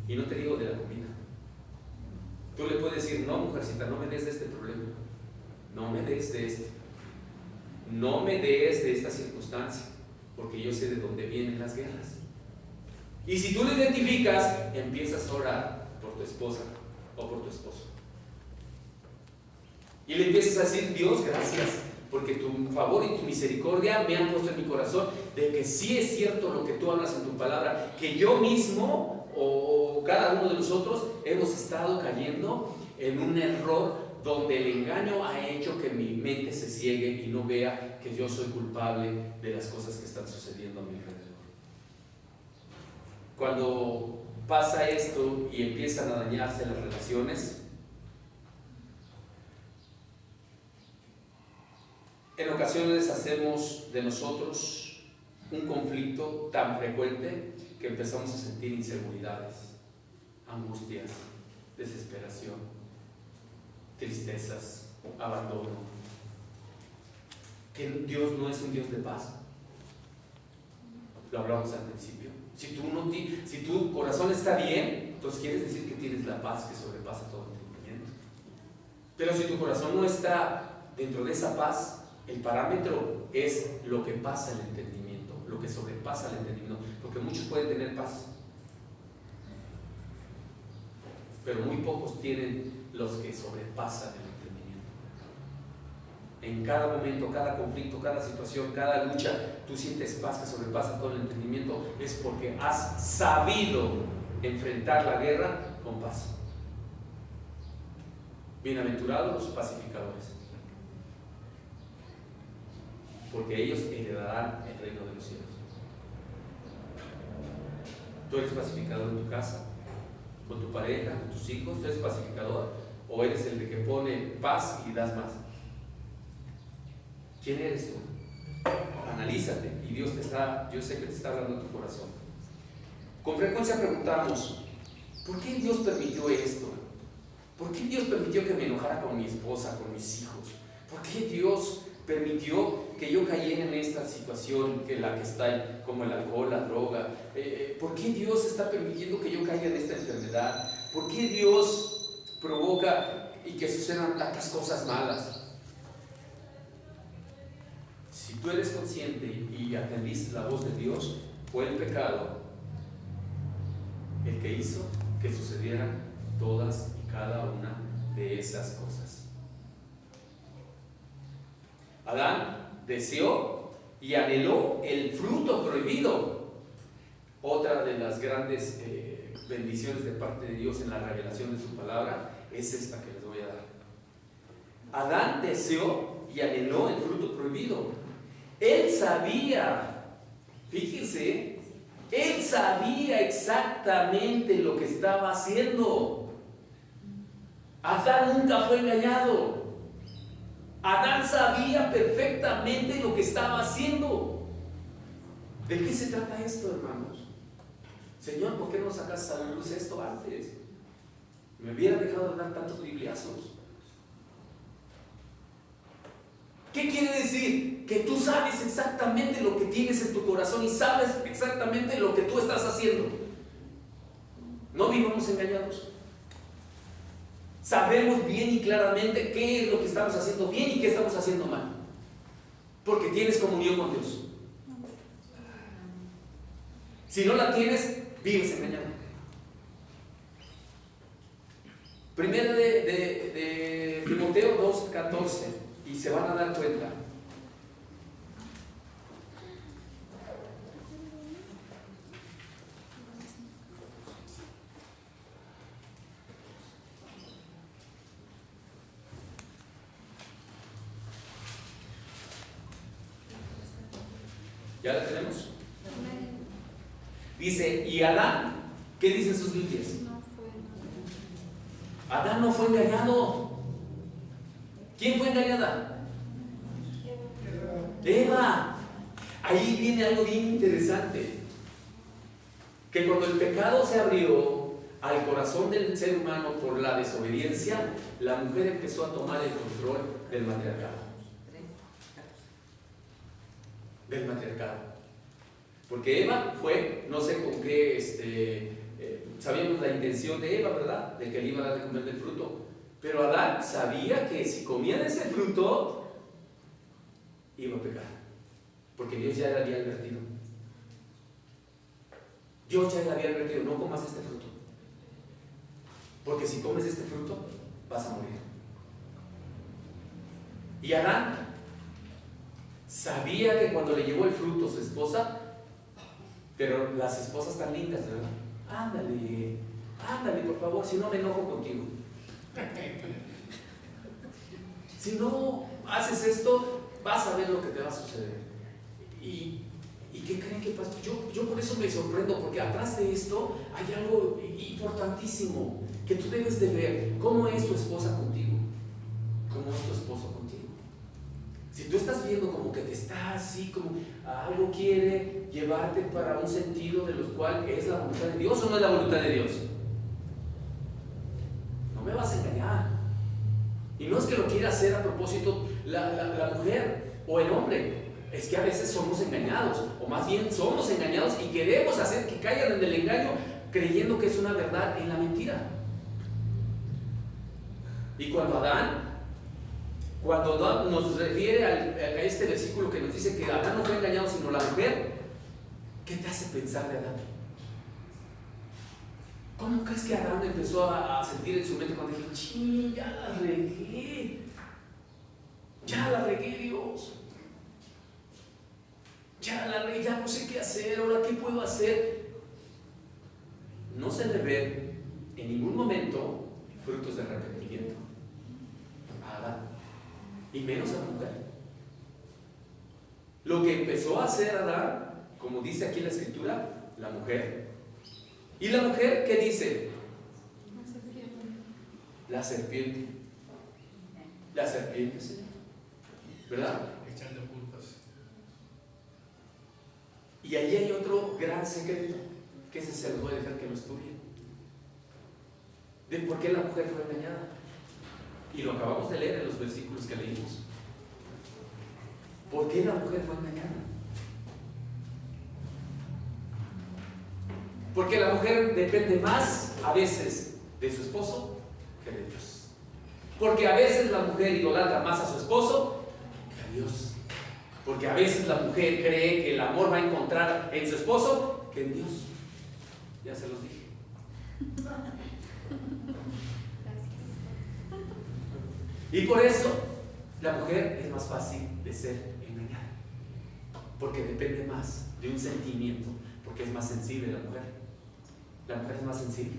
y no te digo de la comida. Tú le puedes decir: no, mujercita, no me des de este problema, no me des de este, no me des de esta circunstancia, porque yo sé de dónde vienen las guerras. Y si tú lo identificas, empiezas a orar por tu esposa o por tu esposo, y le empiezas a decir: Dios, gracias, porque tu favor y tu misericordia me han puesto en mi corazón de que sí es cierto lo que tú hablas en tu palabra, que yo mismo o cada uno de nosotros hemos estado cayendo en un error donde el engaño ha hecho que mi mente se ciegue y no vea que yo soy culpable de las cosas que están sucediendo a mi alrededor. Cuando pasa esto y empiezan a dañarse las relaciones, muchos de nosotros un conflicto tan frecuente que empezamos a sentir inseguridades, angustias, desesperación, tristezas, abandono. Que Dios no es un Dios de paz. Lo hablamos al principio. Si tu corazón está bien, entonces quiere decir que tienes la paz que sobrepasa todo entendimiento. Pero si tu corazón no está dentro de esa paz, el parámetro es lo que pasa el entendimiento, lo que sobrepasa el entendimiento. Porque muchos pueden tener paz, pero muy pocos tienen los que sobrepasan el entendimiento. En cada momento, cada conflicto, cada situación, cada lucha, tú sientes paz que sobrepasa todo el entendimiento. Es porque has sabido enfrentar la guerra con paz. Bienaventurados los pacificadores, porque ellos heredarán el reino de los cielos. ¿Tú eres pacificador en tu casa, con tu pareja, con tus hijos? ¿Tú eres pacificador? ¿O eres el de que pone paz y das más? ¿Quién eres tú? Analízate, y Dios yo sé que te está hablando en tu corazón. Con frecuencia preguntamos, ¿por qué Dios permitió esto? ¿Por qué Dios permitió que me enojara con mi esposa, con mis hijos? ¿Por qué Dios permitió que yo cayera en esta situación, que está ahí, como el alcohol, la droga? ¿Por qué Dios está permitiendo que yo caiga en esta enfermedad? ¿Por qué Dios provoca y que sucedan tantas cosas malas? Si tú eres consciente y atendiste la voz de Dios, fue el pecado el que hizo que sucedieran todas y cada una de esas cosas. Adán deseó y anheló el fruto prohibido. Otra de las grandes bendiciones de parte de Dios en la revelación de su palabra es esta que les voy a dar. Adán deseó y anheló el fruto prohibido. Él sabía, fíjense, él sabía exactamente lo que estaba haciendo. Adán nunca fue engañado. Adán sabía perfectamente lo que estaba haciendo. ¿De qué se trata esto, hermanos? Señor, ¿por qué no sacas a la luz esto antes? Me hubiera dejado de dar tantos bibliazos. ¿Qué quiere decir? Que tú sabes exactamente lo que tienes en tu corazón y sabes exactamente lo que tú estás haciendo. No vivamos engañados. Sabemos bien y claramente qué es lo que estamos haciendo bien y qué estamos haciendo mal, porque tienes comunión con Dios. Si no la tienes, vives engañado. Primera de Timoteo 2:14, y se van a dar cuenta. ¿Ya la tenemos? Dice, y Adán, ¿qué dicen sus Biblias? Adán no fue engañado. ¿Quién fue engañada? Eva. Ahí viene algo bien interesante, que cuando el pecado se abrió al corazón del ser humano por la desobediencia, la mujer empezó a tomar el control del matriarcado. Porque Eva fue, no sé con qué, sabíamos la intención de Eva, ¿verdad? De que le iba a dar de comer del fruto. Pero Adán sabía que si comía de ese fruto, iba a pecar. Porque Dios ya le había advertido. Dios ya le había advertido, no comas este fruto. Porque si comes este fruto, vas a morir. Y Adán sabía que cuando le llevó el fruto a su esposa, pero las esposas tan lindas, ¿verdad? Ándale, por favor, si no me enojo contigo. Si no haces esto, vas a ver lo que te va a suceder. ¿Y qué creen que pasa? Yo por eso me sorprendo, porque atrás de esto hay algo importantísimo que tú debes de ver. ¿Cómo es tu esposa contigo? ¿Cómo es tu esposo contigo? Si tú estás viendo como que te está así, como algo quiere llevarte para un sentido de los cuales es la voluntad de Dios o no es la voluntad de Dios, no me vas a engañar. Y no es que lo quiera hacer a propósito la mujer o el hombre, es que a veces somos engañados, o más bien somos engañados y queremos hacer que caigan en el engaño creyendo que es una verdad en la mentira. Y cuando nos refiere a este versículo que nos dice que Adán no fue engañado sino la mujer, ¿qué te hace pensar de Adán? ¿Cómo crees que Adán empezó a sentir en su mente cuando dije, ¡ching! Ya la regué, Dios, ya la regué, ya no sé qué hacer, ahora qué puedo hacer? No se le ven en ningún momento frutos de arrepentimiento a Adán, y menos a la mujer. Lo que empezó a hacer Adán, como dice aquí la escritura, la mujer. ¿Y la mujer qué dice? La serpiente. La serpiente, Señor, ¿verdad? Echando culpas. Y allí hay otro gran secreto, que ese se lo voy a dejar que lo estudien, de por qué la mujer fue engañada. Y lo acabamos de leer en los versículos que leímos. ¿Por qué la mujer fue engañada? Porque la mujer depende más a veces de su esposo que de Dios. Porque a veces la mujer idolatra más a su esposo que a Dios. Porque a veces la mujer cree que el amor va a encontrar en su esposo que en Dios. Ya se los dije. Y por eso la mujer es más fácil de ser engañada, porque depende más de un sentimiento, porque es más sensible la mujer. La mujer es más sensible.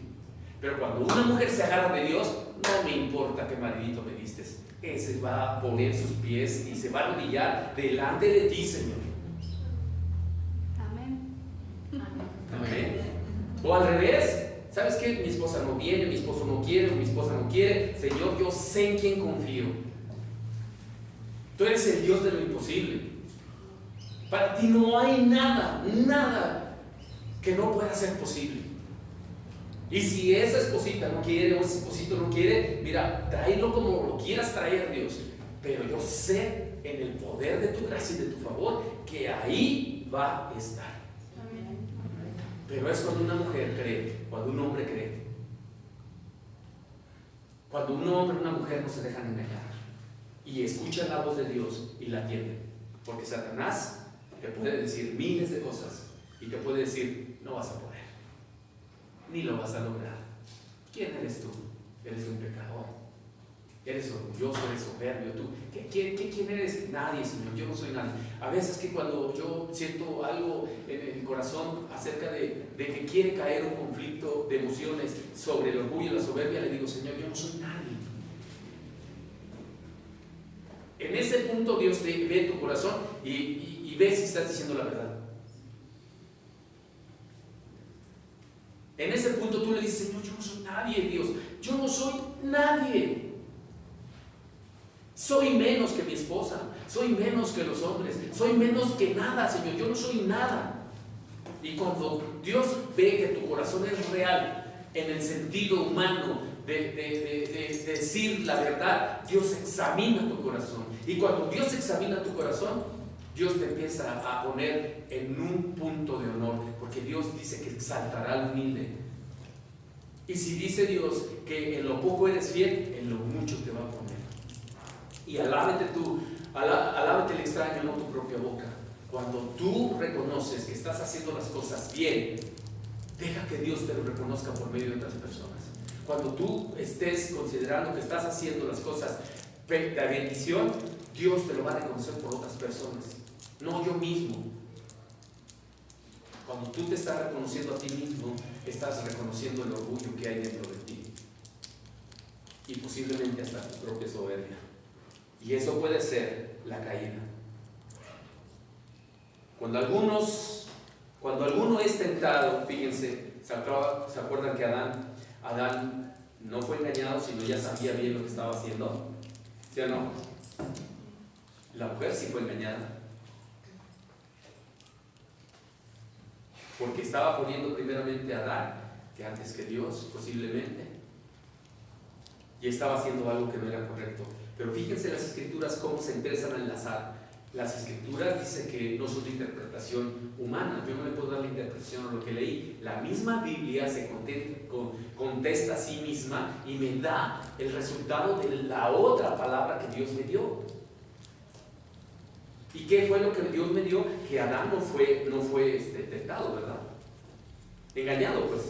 Pero cuando una mujer se agarra de Dios, no me importa qué maridito me distes, ese va a poner sus pies y se va a arrodillar delante de ti, Señor. Amén. Amén. O al revés, ¿sabes qué? Mi esposa no viene, mi esposo no quiere, o mi esposa no quiere. Señor, yo sé en quién confío. Tú eres el Dios de lo imposible. Para ti no hay nada que no pueda ser posible. Y si esa esposita no quiere o ese esposito no quiere, mira, tráelo como lo quieras traer, Dios. Pero yo sé en el poder de tu gracia y de tu favor que ahí va a estar. Pero es cuando una mujer cree, cuando un hombre cree. Cuando un hombre y una mujer no se dejan engañar y escuchan la voz de Dios y la atienden. Porque Satanás te puede decir miles de cosas y te puede decir, no vas a poder, ni lo vas a lograr. ¿Quién eres tú? Eres un pecador, eres orgulloso, eres soberbio. ¿Tú quién eres? Nadie, Señor, yo no soy nadie. A veces que cuando yo siento algo en el corazón acerca de que quiere caer un conflicto de emociones sobre el orgullo y la soberbia, le digo, Señor, yo no soy nadie. En ese punto Dios ve tu corazón y ve si estás diciendo la verdad. En ese punto tú le dices, Señor, yo no soy nadie, Dios, yo no soy nadie. Soy menos que mi esposa, soy menos que los hombres, soy menos que nada, Señor, yo no soy nada. Y cuando Dios ve que tu corazón es real, en el sentido humano de decir la verdad, Dios examina tu corazón. Y cuando Dios examina tu corazón, Dios te empieza a poner en un punto de honor, porque Dios dice que exaltará al humilde. Y si dice Dios que en lo poco eres fiel, en lo mucho te va a poner. Y alábate tú, alábate el extraño, no tu propia boca. Cuando tú reconoces que estás haciendo las cosas bien, deja que Dios te lo reconozca por medio de otras personas. Cuando tú estés considerando que estás haciendo las cosas de bendición, Dios te lo va a reconocer por otras personas, no yo mismo. Cuando tú te estás reconociendo a ti mismo, estás reconociendo el orgullo que hay dentro de ti y posiblemente hasta tu propia soberbia. Y eso puede ser la caída. Cuando alguno es tentado, fíjense, ¿se acuerdan que Adán no fue engañado, sino ya sabía bien lo que estaba haciendo? ¿Sí o no? La mujer sí fue engañada. Porque estaba poniendo primeramente a Adán, que antes que Dios, posiblemente. Y estaba haciendo algo que no era correcto. Pero fíjense las escrituras cómo se empiezan a enlazar. Las escrituras dicen que no son de interpretación humana. Yo no le puedo dar la interpretación a lo que leí. La misma Biblia se contesta a sí misma y me da el resultado de la otra palabra que Dios me dio. ¿Y qué fue lo que Dios me dio? Que Adán no fue tentado, ¿verdad? Engañado, pues.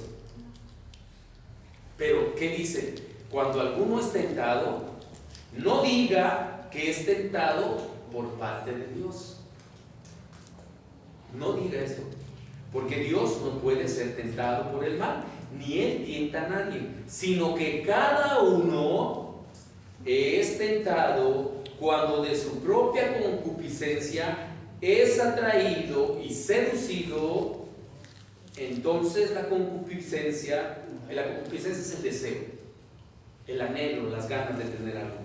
Pero, ¿qué dice? Cuando alguno es tentado, no diga que es tentado por parte de Dios. No diga eso, porque Dios no puede ser tentado por el mal, ni Él tienta a nadie, sino que cada uno es tentado cuando de su propia concupiscencia es atraído y seducido. Entonces la concupiscencia es el deseo, el anhelo, las ganas de tener algo.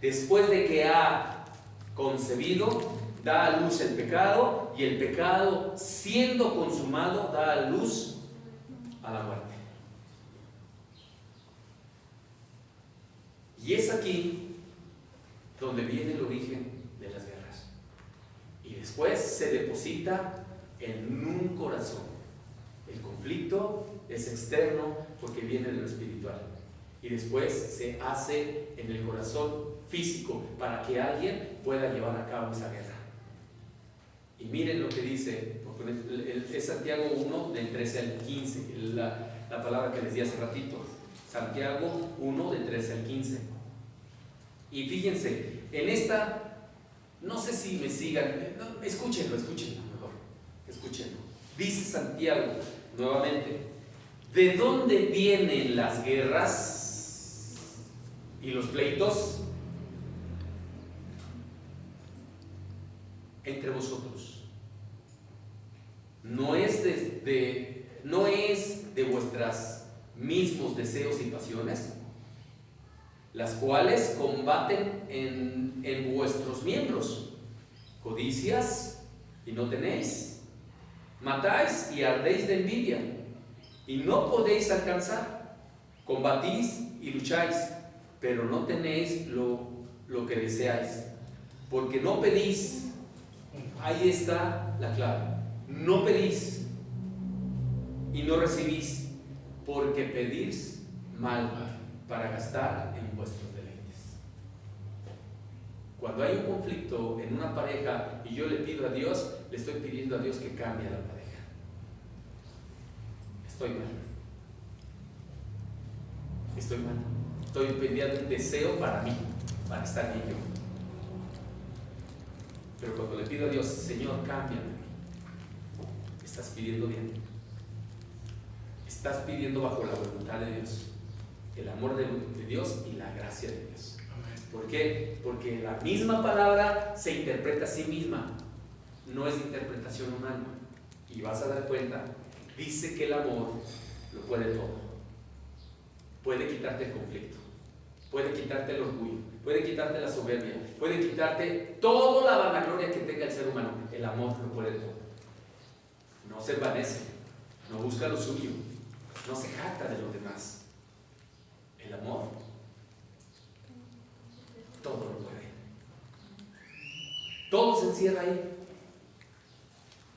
Después de que ha concebido, da a luz el pecado, y el pecado, siendo consumado, da a luz a la muerte. Y es aquí donde viene el origen de las guerras. Y después se deposita en un corazón. El conflicto es externo porque viene de lo espiritual. Y después se hace en el corazón físico para que alguien pueda llevar a cabo esa guerra. Y miren lo que dice, es Santiago 1, del 13 al 15, la palabra que les di hace ratito. Santiago 1, del 13 al 15. Y fíjense, en esta, no sé si me sigan, escúchenlo mejor, escúchenlo. Dice Santiago, nuevamente, ¿de dónde vienen las guerras y los pleitos? Entre vosotros. No es de vuestros mismos deseos y pasiones, las cuales combaten en vuestros miembros. Codicias y no tenéis, matáis y ardéis de envidia y no podéis alcanzar, combatís y lucháis, pero no tenéis lo que deseáis, porque no pedís. Ahí está la clave. No pedís y no recibís, porque pedís mal para gastar en vuestros deleites. Cuando hay un conflicto en una pareja y yo le pido a Dios, le estoy pidiendo a Dios que cambie a la pareja. Estoy mal. Estoy pidiendo un deseo para mí, para estar bien yo. Pero cuando le pido a Dios, Señor, cámbiame, estás pidiendo bien. Estás pidiendo bajo la voluntad de Dios, el amor de Dios y la gracia de Dios. ¿Por qué? Porque la misma palabra se interpreta a sí misma, no es de interpretación humana. Y vas a dar cuenta, dice que el amor lo puede todo. Puede quitarte el conflicto, puede quitarte el orgullo, puede quitarte la soberbia, puede quitarte toda la vanagloria que tenga el ser humano. El amor lo puede todo. No se envanece, no busca lo suyo, no se jacta de los demás. El amor todo lo puede. Todo se encierra ahí.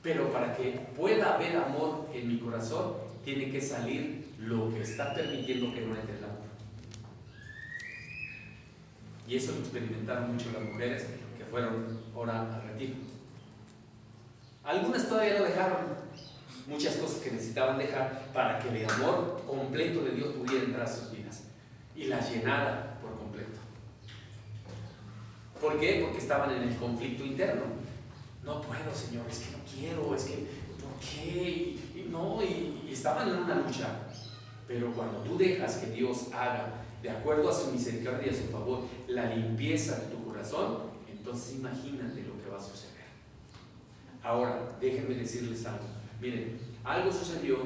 Pero para que pueda haber amor en mi corazón, tiene que salir lo que está permitiendo que no entre el amor. Y eso lo experimentaron mucho las mujeres que fueron ahora al retiro. Algunas todavía no dejaron muchas cosas que necesitaban dejar para que el amor completo de Dios pudiera entrar a sus vidas y las llenara por completo. ¿Por qué? Porque estaban en el conflicto interno. No puedo, Señor, es que no quiero, es que, ¿por qué? Y estaban en una lucha. Pero cuando tú dejas que Dios haga, de acuerdo a su misericordia y a su favor, la limpieza de tu corazón, entonces imagínate lo que va a suceder. Ahora, déjenme decirles algo. Miren, algo sucedió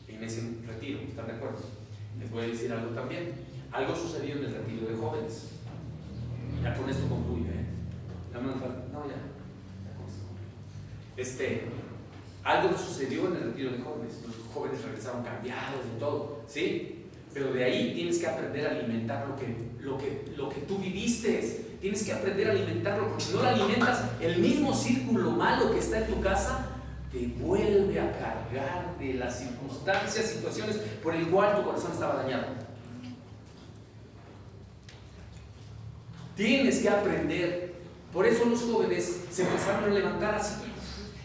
en ese retiro, ¿están de acuerdo? Les voy a decir algo también. Algo sucedió en el retiro de jóvenes. Ya con esto concluyo, La mano falta. No, ya con esto. Algo sucedió en el retiro de jóvenes. Los jóvenes regresaron cambiados y todo, ¿sí? Pero de ahí tienes que aprender a alimentar lo que tú viviste. Tienes que aprender a alimentarlo, porque si no lo alimentas, el mismo círculo malo que está en tu casa te vuelve a cargar de las circunstancias, situaciones por el cual tu corazón estaba dañado. Tienes que aprender. Por eso los jóvenes se empezaron a levantar así.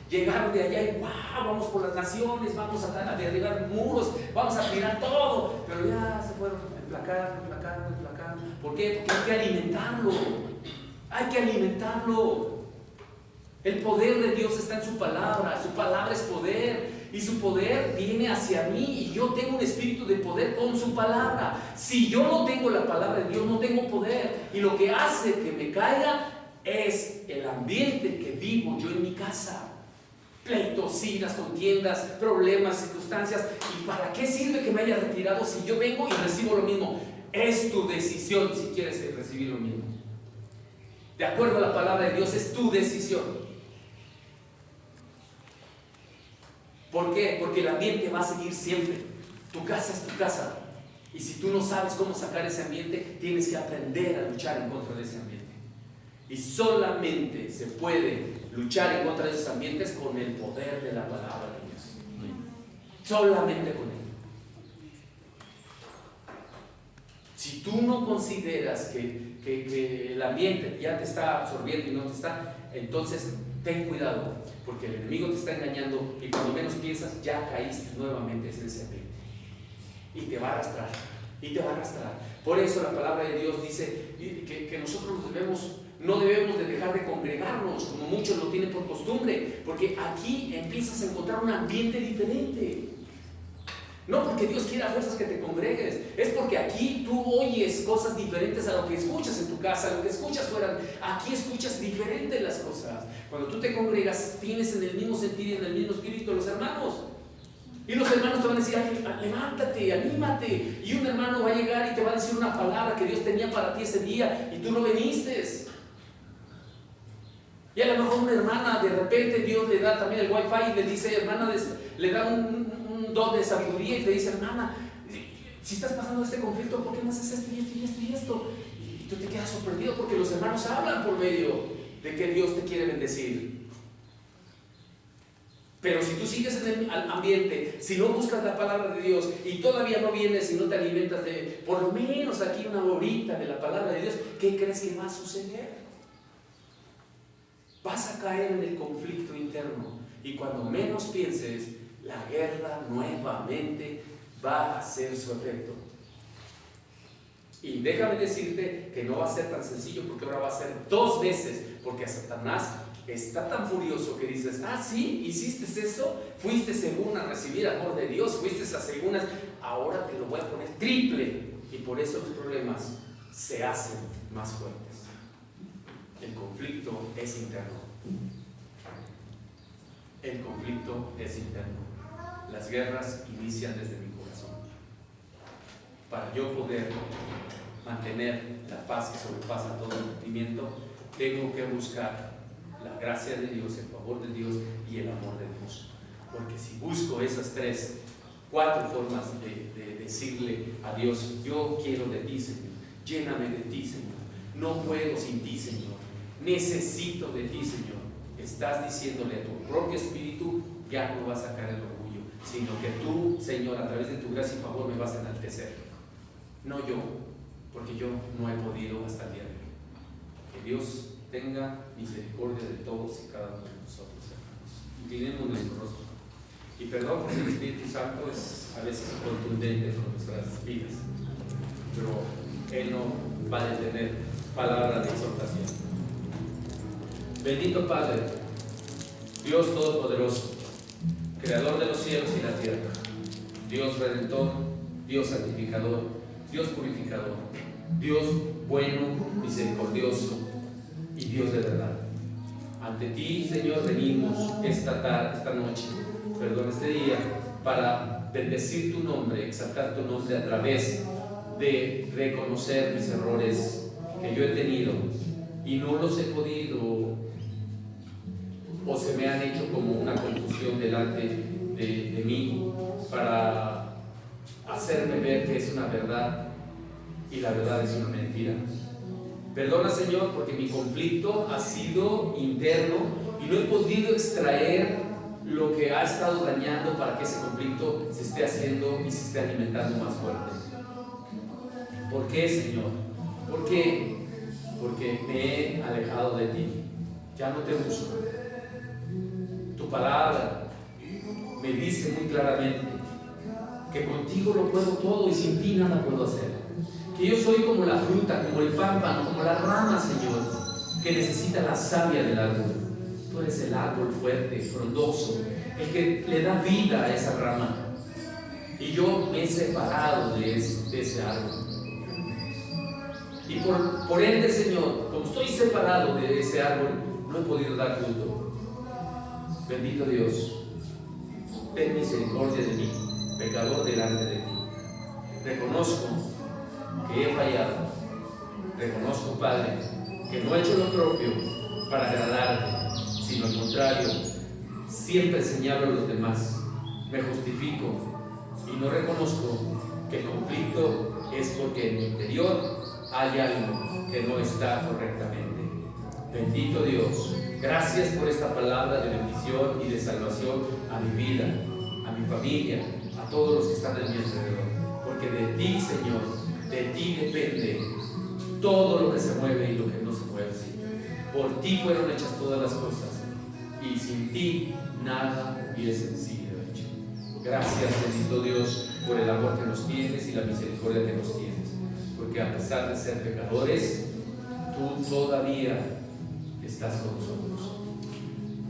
Llegaron de allá y wow, vamos por las naciones, vamos a derribar muros, vamos a tirar todo. Pero ya se fueron enflacando. ¿Por qué? Porque hay que alimentarlo. Hay que alimentarlo. El poder de Dios está en su palabra es poder. Y su poder viene hacia mí y yo tengo un espíritu de poder con su palabra. Si yo no tengo la palabra de Dios, no tengo poder. Y lo que hace que me caiga es el ambiente que vivo yo en mi casa. Pleitos, iras, contiendas, problemas, circunstancias. ¿Y para qué sirve que me haya retirado si yo vengo y recibo lo mismo? Es tu decisión si quieres recibir lo mismo. De acuerdo a la palabra de Dios, es tu decisión. ¿Por qué? Porque el ambiente va a seguir siempre. Tu casa es tu casa. Y si tú no sabes cómo sacar ese ambiente, tienes que aprender a luchar en contra de ese ambiente. Y solamente se puede luchar en contra de esos ambientes con el poder de la palabra de Dios. Solamente con él. Si tú no consideras que el ambiente ya te está absorbiendo y no te está, entonces ten cuidado, porque el enemigo te está engañando y cuando menos piensas ya caíste nuevamente en ese ambiente y te va a arrastrar, Por eso la palabra de Dios dice que nosotros no debemos de dejar de congregarnos como muchos lo tienen por costumbre, porque aquí empiezas a encontrar un ambiente diferente. No porque Dios quiera a fuerzas que te congregues, es porque aquí tú oyes cosas diferentes a lo que escuchas en tu casa, a lo que escuchas fuera. Aquí escuchas diferentes las cosas. Cuando tú te congregas, tienes en el mismo sentir y en el mismo espíritu los hermanos. Y los hermanos te van a decir, levántate, anímate. Y un hermano va a llegar y te va a decir una palabra que Dios tenía para ti ese día y tú no viniste. Y a lo mejor una hermana, de repente Dios le da también el wifi y le dice, hermana, le da un don de sabiduría y te dice, hermana, si estás pasando este conflicto, ¿por qué no haces esto y esto y esto y esto? Y tú te quedas sorprendido porque los hermanos hablan por medio de que Dios te quiere bendecir. Pero si tú sigues en el ambiente, si no buscas la palabra de Dios y todavía no vienes y no te alimentas de por lo menos aquí una horita de la palabra de Dios, ¿qué crees que va a suceder? Vas a caer en el conflicto interno y cuando menos pienses, la guerra nuevamente va a hacer su efecto. Y déjame decirte que no va a ser tan sencillo, porque ahora va a ser 2 veces, porque a Satanás está tan furioso que dices, sí, hiciste eso, fuiste según a recibir amor de Dios, fuiste a segundas, ahora te lo voy a poner triple, y por eso los problemas se hacen más fuertes. El conflicto es interno. El conflicto es interno. Las guerras inician desde mi corazón. Para yo poder mantener la paz que sobrepasa todo entendimiento, tengo que buscar la gracia de Dios, el favor de Dios y el amor de Dios. Porque si busco esas 3, 4 formas de decirle a Dios, yo quiero de ti, Señor, lléname de ti, Señor, no puedo sin ti, Señor, necesito de ti, Señor, estás diciéndole a tu propio espíritu, ya no vas a sacar el orgullo, sino que tú, Señor, a través de tu gracia y favor me vas a enaltecer, no yo, porque yo no he podido hasta el día de hoy. Que Dios tenga misericordia de todos y cada uno de nosotros, hermanos. Inclinemos nuestro rostro. Y perdón porque el Espíritu Santo es a veces contundente con nuestras vidas, pero Él no va a detener palabra de exhortación. Bendito Padre, Dios Todopoderoso, Creador de los cielos y la tierra, Dios Redentor, Dios Santificador, Dios Purificador, Dios bueno, misericordioso y Dios de verdad. Ante ti, Señor, venimos esta noche, este día, para bendecir tu nombre, exaltar tu nombre a través de reconocer mis errores que yo he tenido y no los he podido, o se me han hecho como una confusión delante de mí para hacerme ver que es una verdad y la verdad es una mentira. Perdona, Señor, porque mi conflicto ha sido interno y no he podido extraer lo que ha estado dañando para que ese conflicto se esté haciendo y se esté alimentando más fuerte. ¿Por qué, Señor? ¿Por qué? Porque me he alejado de ti. Ya no te busco. Tu palabra me dice muy claramente que contigo lo puedo todo y sin ti nada puedo hacer. Que yo soy como la fruta, como el pámpano, como la rama, Señor, que necesita la savia del árbol. Tú eres el árbol fuerte, frondoso, el que le da vida a esa rama. Y yo me he separado de ese árbol. Y por ende, Señor, como estoy separado de ese árbol, no he podido dar fruto. Bendito Dios, ten misericordia de mí, pecador delante de ti. Reconozco que he fallado. Reconozco, Padre, que no he hecho lo propio para agradarte, sino al contrario, siempre señalo a los demás, me justifico y no reconozco que el conflicto es porque en mi interior hay algo que no está correctamente. Bendito Dios, gracias por esta palabra de bendición y de salvación a mi vida, a mi familia, a todos los que están a mi alrededor, porque de ti, Señor, de ti depende todo lo que se mueve y lo que no se mueve, Señor. Por ti fueron hechas todas las cosas y sin ti nada hubiese sido hecho. Gracias, bendito Dios, por el amor que nos tienes y la misericordia que nos tienes, porque a pesar de ser pecadores, tú todavía estás con nosotros.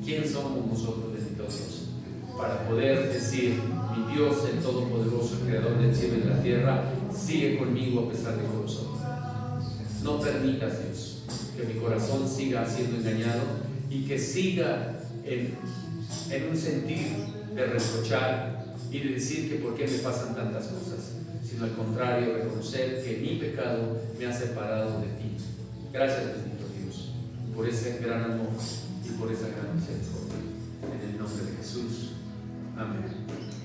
¿Quién somos nosotros, bendito Dios, para poder decir: mi Dios, el Todopoderoso, el Creador del cielo y de la tierra, sigue conmigo a pesar de todos nosotros? No permitas, Dios, que mi corazón siga siendo engañado y que siga en un sentir de reprochar y de decir que por qué me pasan tantas cosas, sino al contrario, reconocer que mi pecado me ha separado de ti. Gracias, bendito Dios, por ese gran amor y por esa gran misericordia. En el nombre de Jesús. Amén.